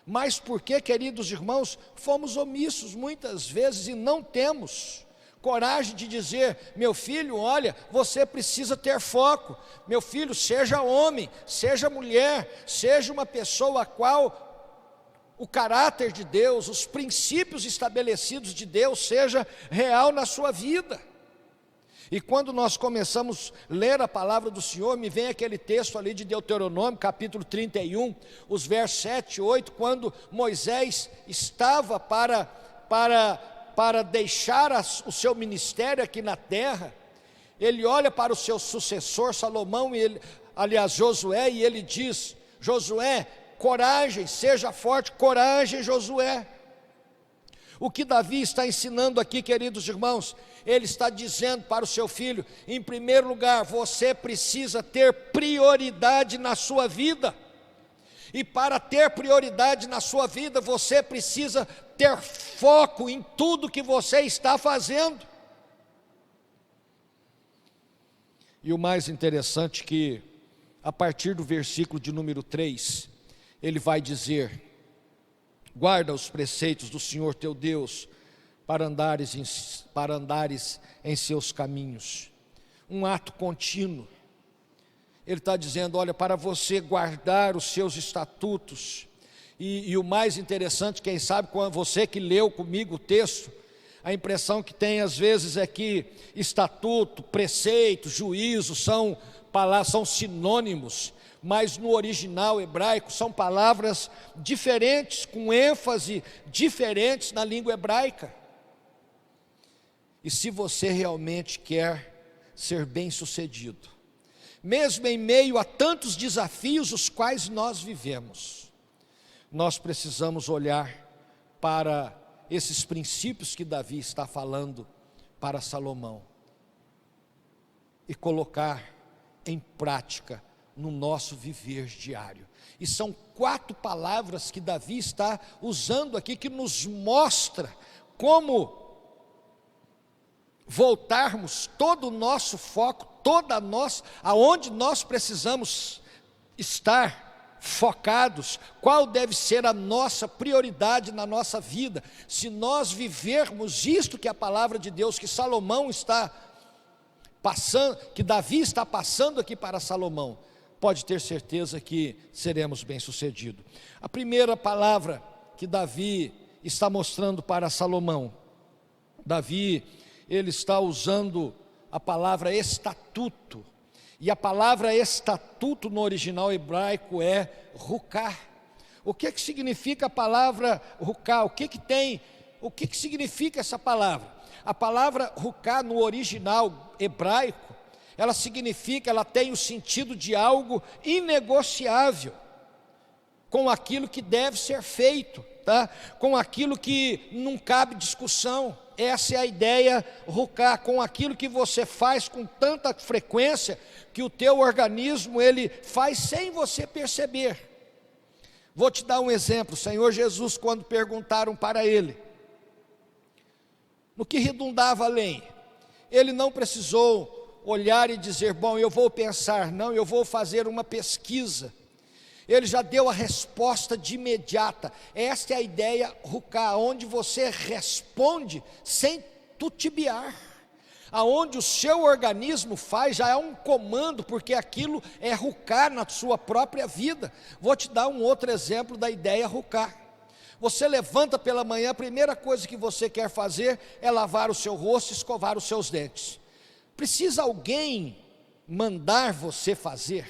mas porque, queridos irmãos, fomos omissos muitas vezes e não temos coragem de dizer: meu filho, olha, você precisa ter foco, meu filho, seja homem, seja mulher, seja uma pessoa a qual o caráter de Deus, os princípios estabelecidos de Deus seja real na sua vida. E quando nós começamos a ler a palavra do Senhor, me vem aquele texto ali de Deuteronômio, capítulo 31, os versos 7 e 8, quando Moisés estava para deixar o seu ministério aqui na terra, ele olha para o seu sucessor Salomão, Josué, e ele diz: Josué, coragem, seja forte, coragem, Josué. O que Davi está ensinando aqui, queridos irmãos, ele está dizendo para o seu filho: em primeiro lugar, você precisa ter prioridade na sua vida, e para ter prioridade na sua vida, você precisa ter foco em tudo que você está fazendo. E o mais interessante que, a partir do versículo de número 3, ele vai dizer: guarda os preceitos do Senhor teu Deus, para andares em seus caminhos. Um ato contínuo. Ele está dizendo: olha, para você guardar os seus estatutos, e o mais interessante, quem sabe, você que leu comigo o texto, a impressão que tem às vezes é que estatuto, preceito, juízo são sinônimos, mas no original hebraico são palavras diferentes, com ênfase diferentes na língua hebraica. E se você realmente quer ser bem-sucedido, mesmo em meio a tantos desafios os quais nós vivemos, nós precisamos olhar para esses princípios que Davi está falando para Salomão e colocar em prática no nosso viver diário. E são 4 palavras que Davi está usando aqui, que nos mostra como voltarmos todo o nosso foco, aonde nós precisamos estar focados, qual deve ser a nossa prioridade na nossa vida. Se nós vivermos isto que a palavra de Deus, que Salomão está passando, que Davi está passando aqui para Salomão, pode ter certeza que seremos bem-sucedidos. A primeira palavra que Davi está mostrando para Salomão, Davi, ele está usando a palavra estatuto, e a palavra estatuto no original hebraico é ruká. O que significa a palavra ruká? O que significa essa palavra? A palavra ruká no original hebraico, ela tem o sentido de algo inegociável, com aquilo que deve ser feito, com aquilo que não cabe discussão. Essa é a ideia ruká, com aquilo que você faz com tanta frequência, que o teu organismo ele faz sem você perceber. Vou te dar um exemplo. O Senhor Jesus, quando perguntaram para ele no que redundava a lei, ele não precisou olhar e dizer, bom, eu vou pensar, não, eu vou fazer uma pesquisa. Ele já deu a resposta de imediata. Esta é a ideia ruká, onde você responde sem titubear, aonde o seu organismo faz, já é um comando, porque aquilo é ruká na sua própria vida. Vou te dar um outro exemplo da ideia ruká. Você levanta pela manhã, a primeira coisa que você quer fazer é lavar o seu rosto e escovar os seus dentes. Precisa alguém mandar você fazer?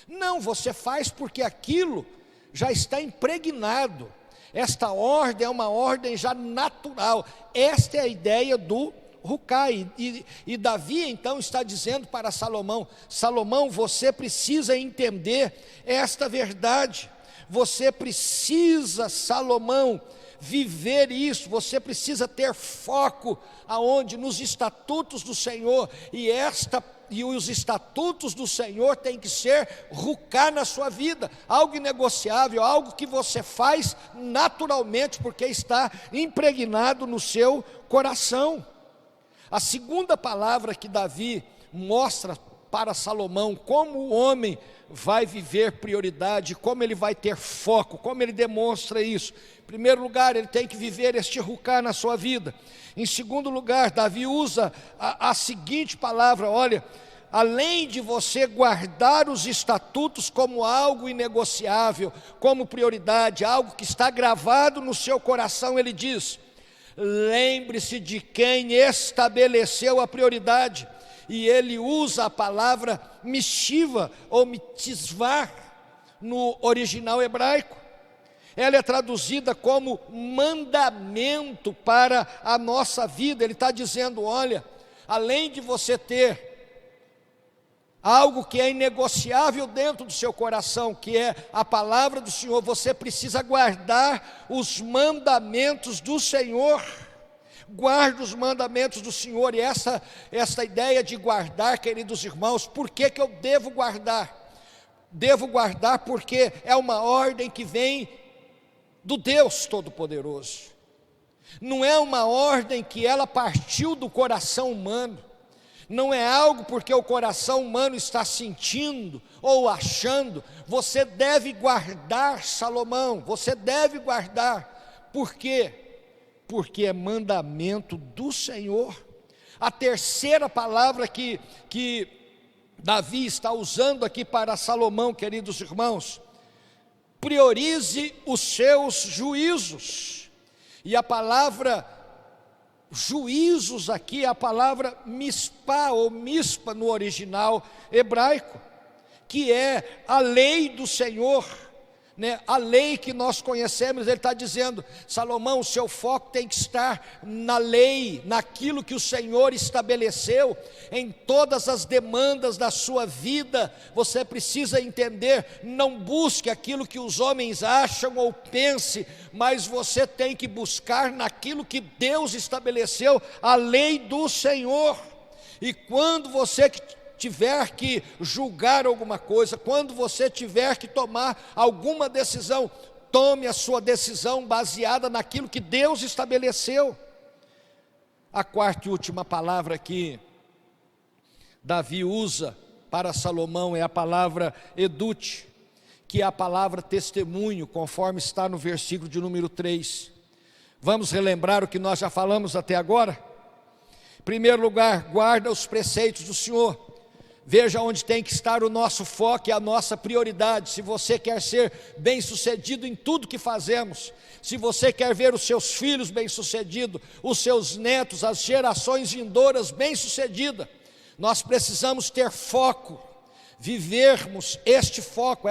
Não, você faz porque aquilo já está impregnado. Esta ordem é uma ordem já natural. Esta é a ideia do ruká. E Davi então está dizendo para Salomão, Salomão, você precisa entender esta verdade. Você precisa, Salomão, viver isso. Você precisa ter foco aonde? Nos estatutos do Senhor. E os estatutos do Senhor têm que ser ruká na sua vida, algo inegociável, algo que você faz naturalmente, porque está impregnado no seu coração. A segunda palavra que Davi mostra para Salomão, como o homem vai viver prioridade, como ele vai ter foco, como ele demonstra isso. Em primeiro lugar, ele tem que viver este ruká na sua vida. Em segundo lugar, Davi usa a seguinte palavra, olha, além de você guardar os estatutos como algo inegociável, como prioridade, algo que está gravado no seu coração, ele diz, lembre-se de quem estabeleceu a prioridade. E ele usa a palavra mishiva ou mitzvah no original hebraico. Ela é traduzida como mandamento para a nossa vida. Ele está dizendo, olha, além de você ter algo que é inegociável dentro do seu coração, que é a palavra do Senhor, você precisa guardar os mandamentos do Senhor. Guarde os mandamentos do Senhor. E essa ideia de guardar, queridos irmãos, por que eu devo guardar? Devo guardar porque é uma ordem que vem do Deus Todo-Poderoso. Não é uma ordem que ela partiu do coração humano. Não é algo porque o coração humano está sentindo ou achando. Você deve guardar, Salomão, você deve guardar. Por quê? Porque é mandamento do Senhor. A terceira palavra que Davi está usando aqui para Salomão, queridos irmãos, priorize os seus juízos. E a palavra juízos aqui é a palavra mispá ou mispa no original hebraico, que é a lei do Senhor, né? A lei que nós conhecemos. Ele está dizendo, Salomão, o seu foco tem que estar na lei, naquilo que o Senhor estabeleceu, em todas as demandas da sua vida. Você precisa entender, não busque aquilo que os homens acham ou pense, mas você tem que buscar naquilo que Deus estabeleceu, a lei do Senhor. E quando você tiver que julgar alguma coisa, quando você tiver que tomar alguma decisão, tome a sua decisão baseada naquilo que Deus estabeleceu. A quarta e última palavra que Davi usa para Salomão é a palavra edute, que é a palavra testemunho, conforme está no versículo de número 3. Vamos relembrar o que nós já falamos até agora? Em primeiro lugar, guarda os preceitos do Senhor. Veja onde tem que estar o nosso foco e a nossa prioridade. Se você quer ser bem-sucedido em tudo que fazemos, se você quer ver os seus filhos bem-sucedidos, os seus netos, as gerações vindouras bem-sucedidas, nós precisamos ter foco, vivermos este foco.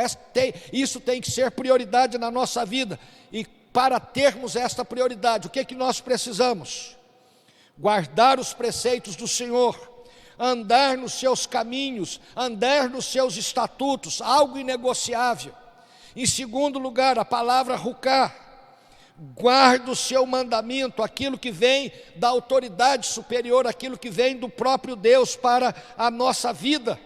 Isso tem que ser prioridade na nossa vida. E para termos esta prioridade, o que é que nós precisamos? Guardar os preceitos do Senhor, andar nos seus caminhos, andar nos seus estatutos, algo inegociável. Em segundo lugar, a palavra ruká, guarda o seu mandamento, aquilo que vem da autoridade superior, aquilo que vem do próprio Deus para a nossa vida.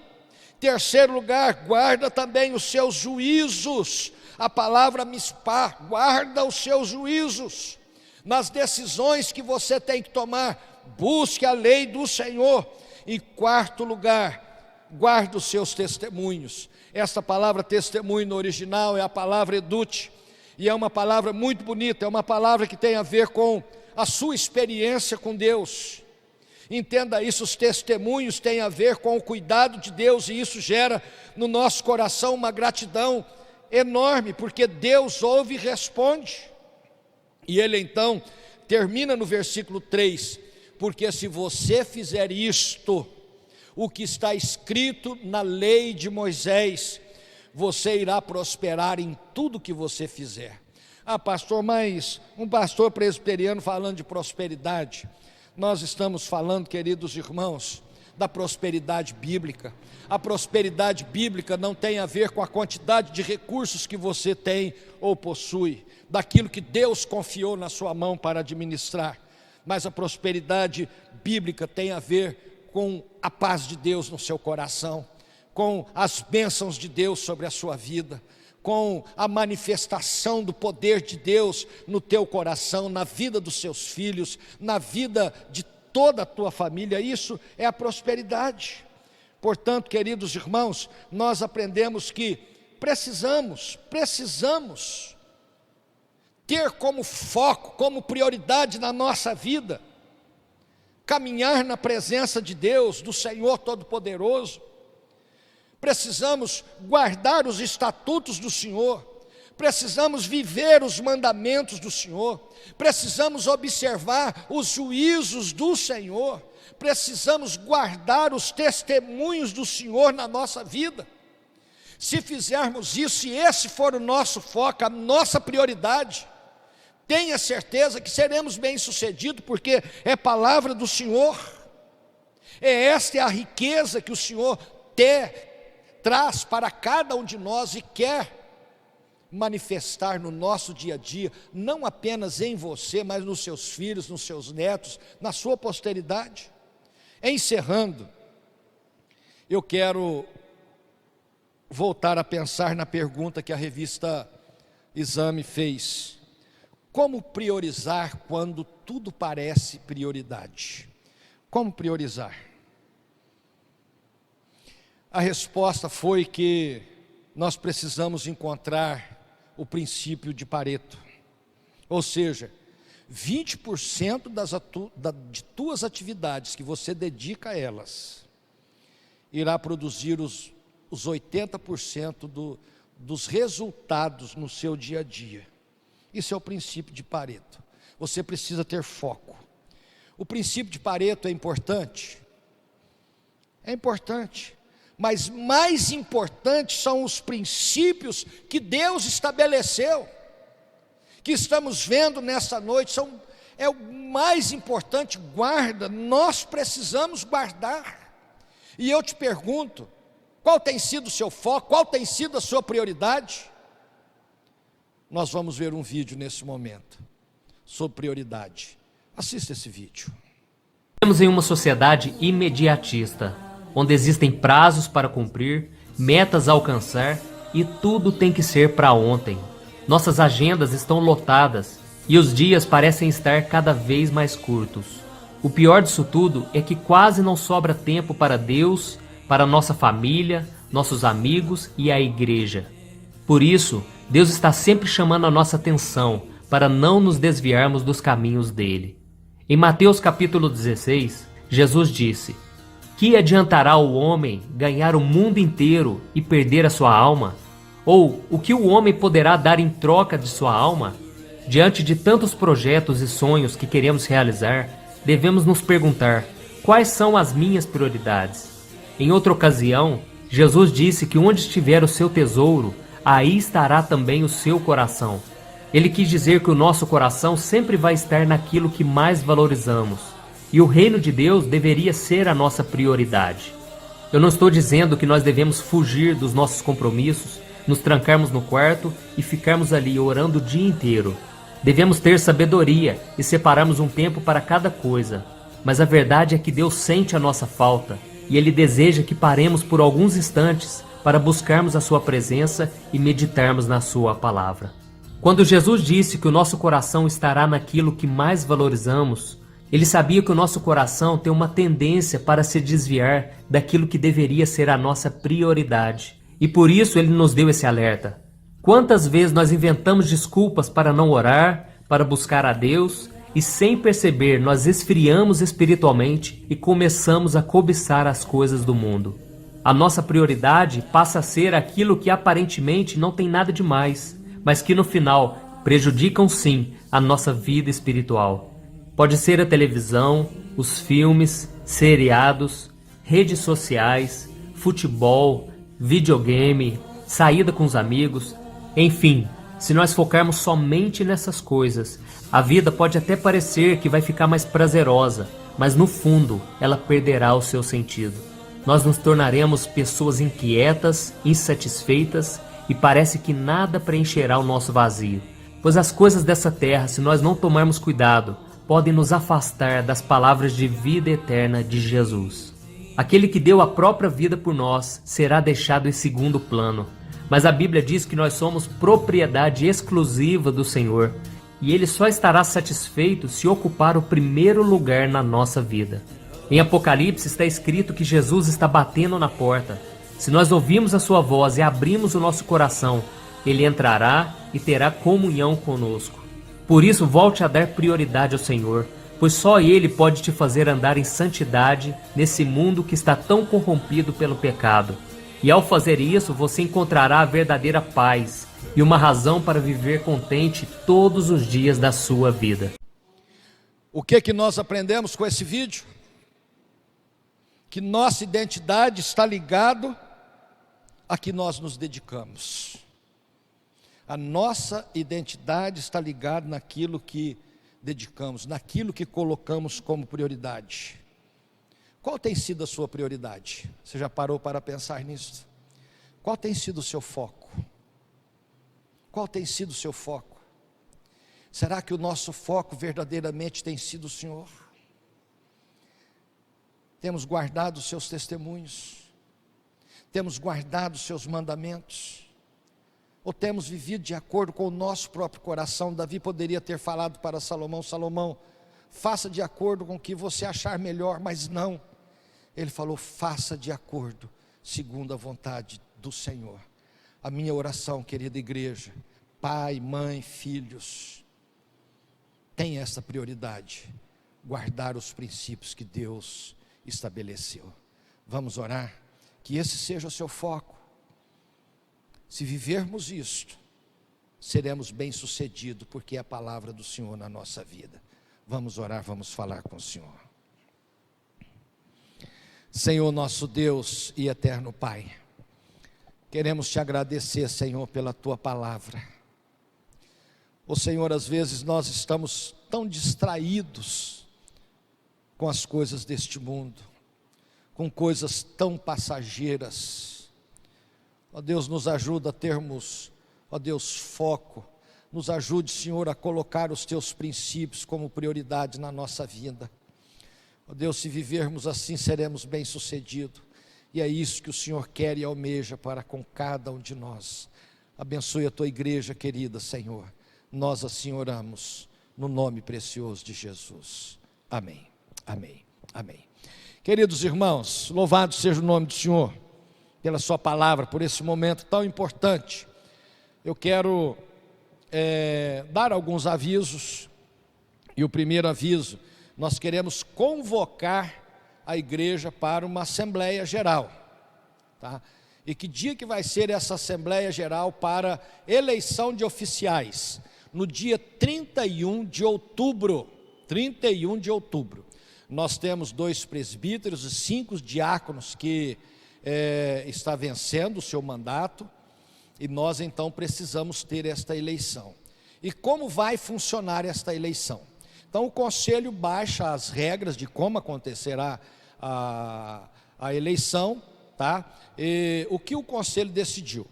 Terceiro lugar, guarda também os seus juízos. A palavra mispá, guarda os seus juízos. Nas decisões que você tem que tomar, busque a lei do Senhor. Em quarto lugar, guarda os seus testemunhos. Essa palavra testemunho no original é a palavra edute, e é uma palavra muito bonita, é uma palavra que tem a ver com a sua experiência com Deus. Entenda isso, os testemunhos têm a ver com o cuidado de Deus, e isso gera no nosso coração uma gratidão enorme, porque Deus ouve e responde. E ele então termina no versículo 3, porque se você fizer isto, o que está escrito na lei de Moisés, você irá prosperar em tudo que você fizer. Ah, pastor, mas um pastor presbiteriano falando de prosperidade, nós estamos falando, queridos irmãos, da prosperidade bíblica. A prosperidade bíblica não tem a ver com a quantidade de recursos que você tem ou possui, daquilo que Deus confiou na sua mão para administrar, mas a prosperidade bíblica tem a ver com a paz de Deus no seu coração, com as bênçãos de Deus sobre a sua vida, com a manifestação do poder de Deus no teu coração, na vida dos seus filhos, na vida de toda a tua família. Isso é a prosperidade. Portanto, queridos irmãos, nós aprendemos que precisamos ter como foco, como prioridade na nossa vida, caminhar na presença de Deus, do Senhor Todo-Poderoso. Precisamos guardar os estatutos do Senhor, precisamos viver os mandamentos do Senhor, precisamos observar os juízos do Senhor, precisamos guardar os testemunhos do Senhor na nossa vida. Se fizermos isso, se esse for o nosso foco, a nossa prioridade, tenha certeza que seremos bem-sucedidos, porque é palavra do Senhor. Esta é a riqueza que o Senhor traz para cada um de nós e quer manifestar no nosso dia a dia, não apenas em você, mas nos seus filhos, nos seus netos, na sua posteridade. Encerrando, eu quero voltar a pensar na pergunta que a revista Exame fez: como priorizar quando tudo parece prioridade? Como priorizar? A resposta foi que nós precisamos encontrar o princípio de Pareto, ou seja, 20% de tuas atividades que você dedica a elas, irá produzir os 80% dos resultados no seu dia a dia. Isso é o princípio de Pareto. Você precisa ter foco. O princípio de Pareto é importante? É importante. Mas mais importantes são os princípios que Deus estabeleceu, que estamos vendo nessa noite, é o mais importante. Guarda, nós precisamos guardar. E eu te pergunto, qual tem sido o seu foco, qual tem sido a sua prioridade? Nós vamos ver um vídeo nesse momento, sobre prioridade. Assista esse vídeo. Vivemos em uma sociedade imediatista, onde existem prazos para cumprir, metas a alcançar e tudo tem que ser para ontem. Nossas agendas estão lotadas e os dias parecem estar cada vez mais curtos. O pior disso tudo é que quase não sobra tempo para Deus, para nossa família, nossos amigos e a igreja. Por isso, Deus está sempre chamando a nossa atenção para não nos desviarmos dos caminhos dele. Em Mateus capítulo 16, Jesus disse: que adiantará o homem ganhar o mundo inteiro e perder a sua alma? Ou o que o homem poderá dar em troca de sua alma? Diante de tantos projetos e sonhos que queremos realizar, devemos nos perguntar: quais são as minhas prioridades? Em outra ocasião, Jesus disse que onde estiver o seu tesouro, aí estará também o seu coração. Ele quis dizer que o nosso coração sempre vai estar naquilo que mais valorizamos. E o reino de Deus deveria ser a nossa prioridade. Eu não estou dizendo que nós devemos fugir dos nossos compromissos, nos trancarmos no quarto e ficarmos ali orando o dia inteiro. Devemos ter sabedoria e separarmos um tempo para cada coisa. Mas a verdade é que Deus sente a nossa falta e Ele deseja que paremos por alguns instantes para buscarmos a sua presença e meditarmos na sua palavra. Quando Jesus disse que o nosso coração estará naquilo que mais valorizamos, Ele sabia que o nosso coração tem uma tendência para se desviar daquilo que deveria ser a nossa prioridade. E por isso Ele nos deu esse alerta. Quantas vezes nós inventamos desculpas para não orar, para buscar a Deus, e sem perceber nós esfriamos espiritualmente e começamos a cobiçar as coisas do mundo. A nossa prioridade passa a ser aquilo que aparentemente não tem nada de mais, mas que no final prejudicam sim a nossa vida espiritual. Pode ser a televisão, os filmes, seriados, redes sociais, futebol, videogame, saída com os amigos, enfim, se nós focarmos somente nessas coisas, a vida pode até parecer que vai ficar mais prazerosa, mas no fundo ela perderá o seu sentido. Nós nos tornaremos pessoas inquietas, insatisfeitas e parece que nada preencherá o nosso vazio, pois as coisas dessa terra, se nós não tomarmos cuidado, podem nos afastar das palavras de vida eterna de Jesus. Aquele que deu a própria vida por nós será deixado em segundo plano, mas a Bíblia diz que nós somos propriedade exclusiva do Senhor e Ele só estará satisfeito se ocupar o primeiro lugar na nossa vida. Em Apocalipse está escrito que Jesus está batendo na porta. Se nós ouvirmos a sua voz e abrirmos o nosso coração, Ele entrará e terá comunhão conosco. Por isso, volte a dar prioridade ao Senhor, pois só Ele pode te fazer andar em santidade nesse mundo que está tão corrompido pelo pecado. E ao fazer isso, você encontrará a verdadeira paz e uma razão para viver contente todos os dias da sua vida. O que nós aprendemos com esse vídeo? Que nossa identidade está ligada a que nós nos dedicamos. A nossa identidade está ligada naquilo que dedicamos, naquilo que colocamos como prioridade. Qual tem sido a sua prioridade? Você já parou para pensar nisso? Qual tem sido o seu foco? Qual tem sido o seu foco? Será que o nosso foco verdadeiramente tem sido o Senhor? Temos guardado os seus testemunhos? Temos guardado os seus mandamentos? Ou temos vivido de acordo com o nosso próprio coração? Davi poderia ter falado para Salomão: Salomão, faça de acordo com o que você achar melhor, mas não. Ele falou: faça de acordo, segundo a vontade do Senhor. A minha oração, querida igreja, pai, mãe, filhos, tem essa prioridade: guardar os princípios que Deus estabeleceu. Vamos orar? Que esse seja o seu foco. Se vivermos isto, seremos bem-sucedidos, porque é a palavra do Senhor na nossa vida. Vamos orar, vamos falar com o Senhor. Senhor nosso Deus e eterno Pai, queremos te agradecer, Senhor, pela tua palavra. Ó Senhor, às vezes nós estamos tão distraídos com as coisas deste mundo, com coisas tão passageiras. Ó Deus, nos ajuda a termos, ó Deus, foco. Nos ajude, Senhor, a colocar os teus princípios como prioridade na nossa vida. Ó Deus, se vivermos assim, seremos bem-sucedidos. E é isso que o Senhor quer e almeja para com cada um de nós. Abençoe a tua igreja querida, Senhor. Nós assim oramos, no nome precioso de Jesus. Amém, amém, amém. Queridos irmãos, louvado seja o nome do Senhor, pela sua palavra, por esse momento tão importante. Eu quero dar alguns avisos. E o primeiro aviso: nós queremos convocar a igreja para uma Assembleia Geral, tá? E que dia que vai ser essa Assembleia Geral para eleição de oficiais? No dia 31 de outubro, 31 de outubro. Nós temos 2 presbíteros e 5 diáconos que está vencendo o seu mandato, e nós então precisamos ter esta eleição. E como vai funcionar esta eleição? Então o conselho baixa as regras de como acontecerá a eleição, tá? E o que o conselho decidiu?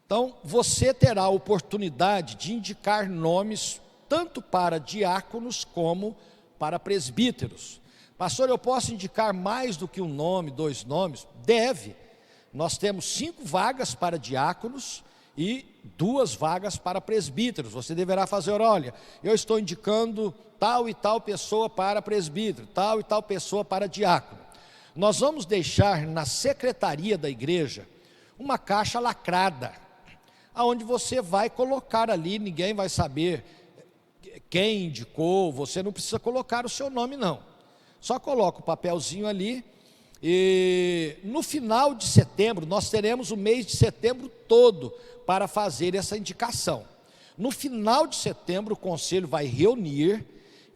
Então você terá a oportunidade de indicar nomes tanto para diáconos como para presbíteros. Pastor, eu posso indicar mais do que um nome, 2 nomes? Deve. Nós temos 5 vagas para diáconos e 2 vagas para presbíteros. Você deverá fazer, olha, eu estou indicando tal e tal pessoa para presbítero, tal e tal pessoa para diácono. Nós vamos deixar na secretaria da igreja uma caixa lacrada, aonde você vai colocar ali, ninguém vai saber quem indicou, você não precisa colocar o seu nome não. Só coloca o papelzinho ali e no final de setembro, nós teremos o mês de setembro todo para fazer essa indicação. No final de setembro o conselho vai reunir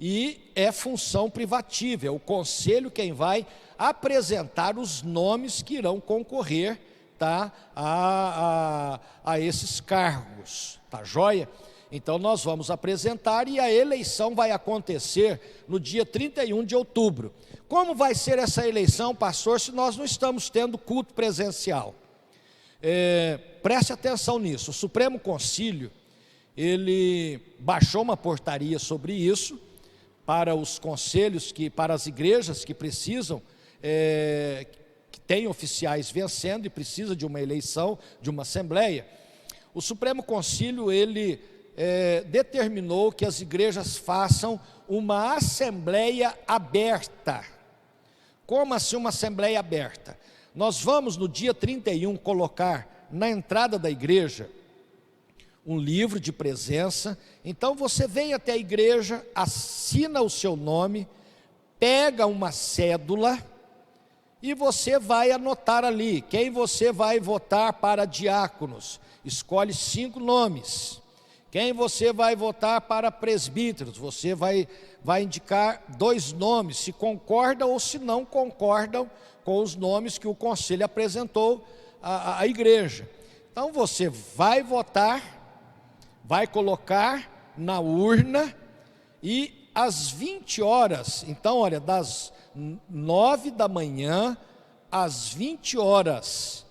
e é função privativa, é o conselho quem vai apresentar os nomes que irão concorrer, tá, a esses cargos, tá joia? Então nós vamos apresentar e a eleição vai acontecer no dia 31 de outubro. Como vai ser essa eleição, pastor, se nós não estamos tendo culto presencial? Preste atenção nisso, o Supremo Concílio, ele baixou uma portaria sobre isso, para os conselhos, para as igrejas que precisam, que têm oficiais vencendo e precisa de uma eleição, de uma assembleia. O Supremo Concílio, ele determinou que as igrejas façam uma assembleia aberta. Como assim uma assembleia aberta? Nós vamos no dia 31 colocar na entrada da igreja um livro de presença. Então você vem até a igreja, assina o seu nome, pega uma cédula e você vai anotar ali quem você vai votar para diáconos. Escolhe 5 nomes. Quem você vai votar para presbíteros? Você vai indicar 2 nomes, se concordam ou se não concordam com os nomes que o conselho apresentou à igreja. Então você vai votar, vai colocar na urna e às 20 horas, então olha, das 9 da manhã às 20 horas,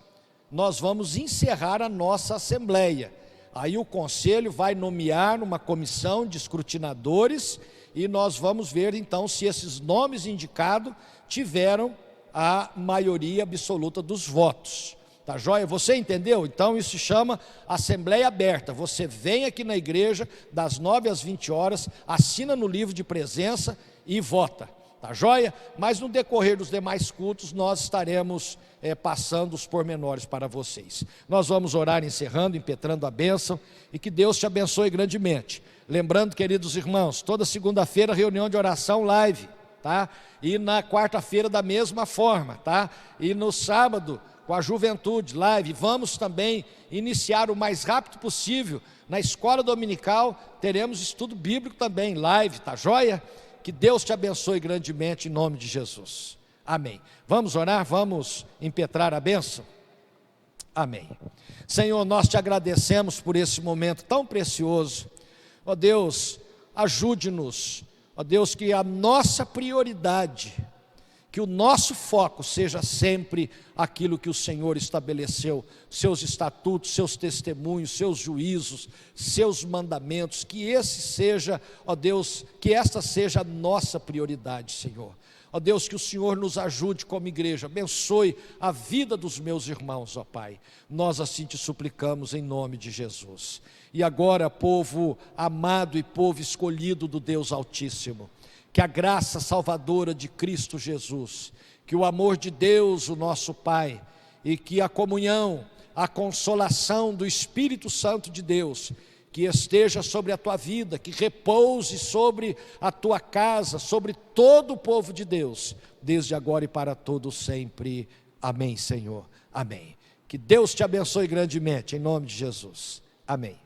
nós vamos encerrar a nossa assembleia. Aí o conselho vai nomear uma comissão de escrutinadores e nós vamos ver então se esses nomes indicados tiveram a maioria absoluta dos votos. Tá joia? Você entendeu? Então isso se chama assembleia aberta. Você vem aqui na igreja das 9 às 20 horas, assina no livro de presença e vota. Tá joia? Mas no decorrer dos demais cultos nós estaremos passando os pormenores para vocês. Nós vamos orar encerrando, impetrando a bênção e que Deus te abençoe grandemente. Lembrando, queridos irmãos, toda segunda-feira reunião de oração live, tá? E na quarta-feira da mesma forma, tá? E no sábado com a juventude, live. Vamos também iniciar o mais rápido possível na escola dominical, teremos estudo bíblico também, live, tá joia? Que Deus te abençoe grandemente em nome de Jesus, amém. Vamos orar, vamos impetrar a bênção? Amém. Senhor, nós te agradecemos por esse momento tão precioso, ó Deus, ajude-nos, ó Deus, que a nossa prioridade, que o nosso foco seja sempre aquilo que o Senhor estabeleceu, seus estatutos, seus testemunhos, seus juízos, seus mandamentos, que esse seja, ó Deus, que esta seja a nossa prioridade, Senhor. Ó Deus, que o Senhor nos ajude como igreja, abençoe a vida dos meus irmãos, ó Pai. Nós assim te suplicamos em nome de Jesus. E agora, povo amado e povo escolhido do Deus Altíssimo, que a graça salvadora de Cristo Jesus, que o amor de Deus, o nosso Pai, e que a comunhão, a consolação do Espírito Santo de Deus, que esteja sobre a tua vida, que repouse sobre a tua casa, sobre todo o povo de Deus, desde agora e para todo sempre. Amém, Senhor. Amém. Que Deus te abençoe grandemente, em nome de Jesus. Amém.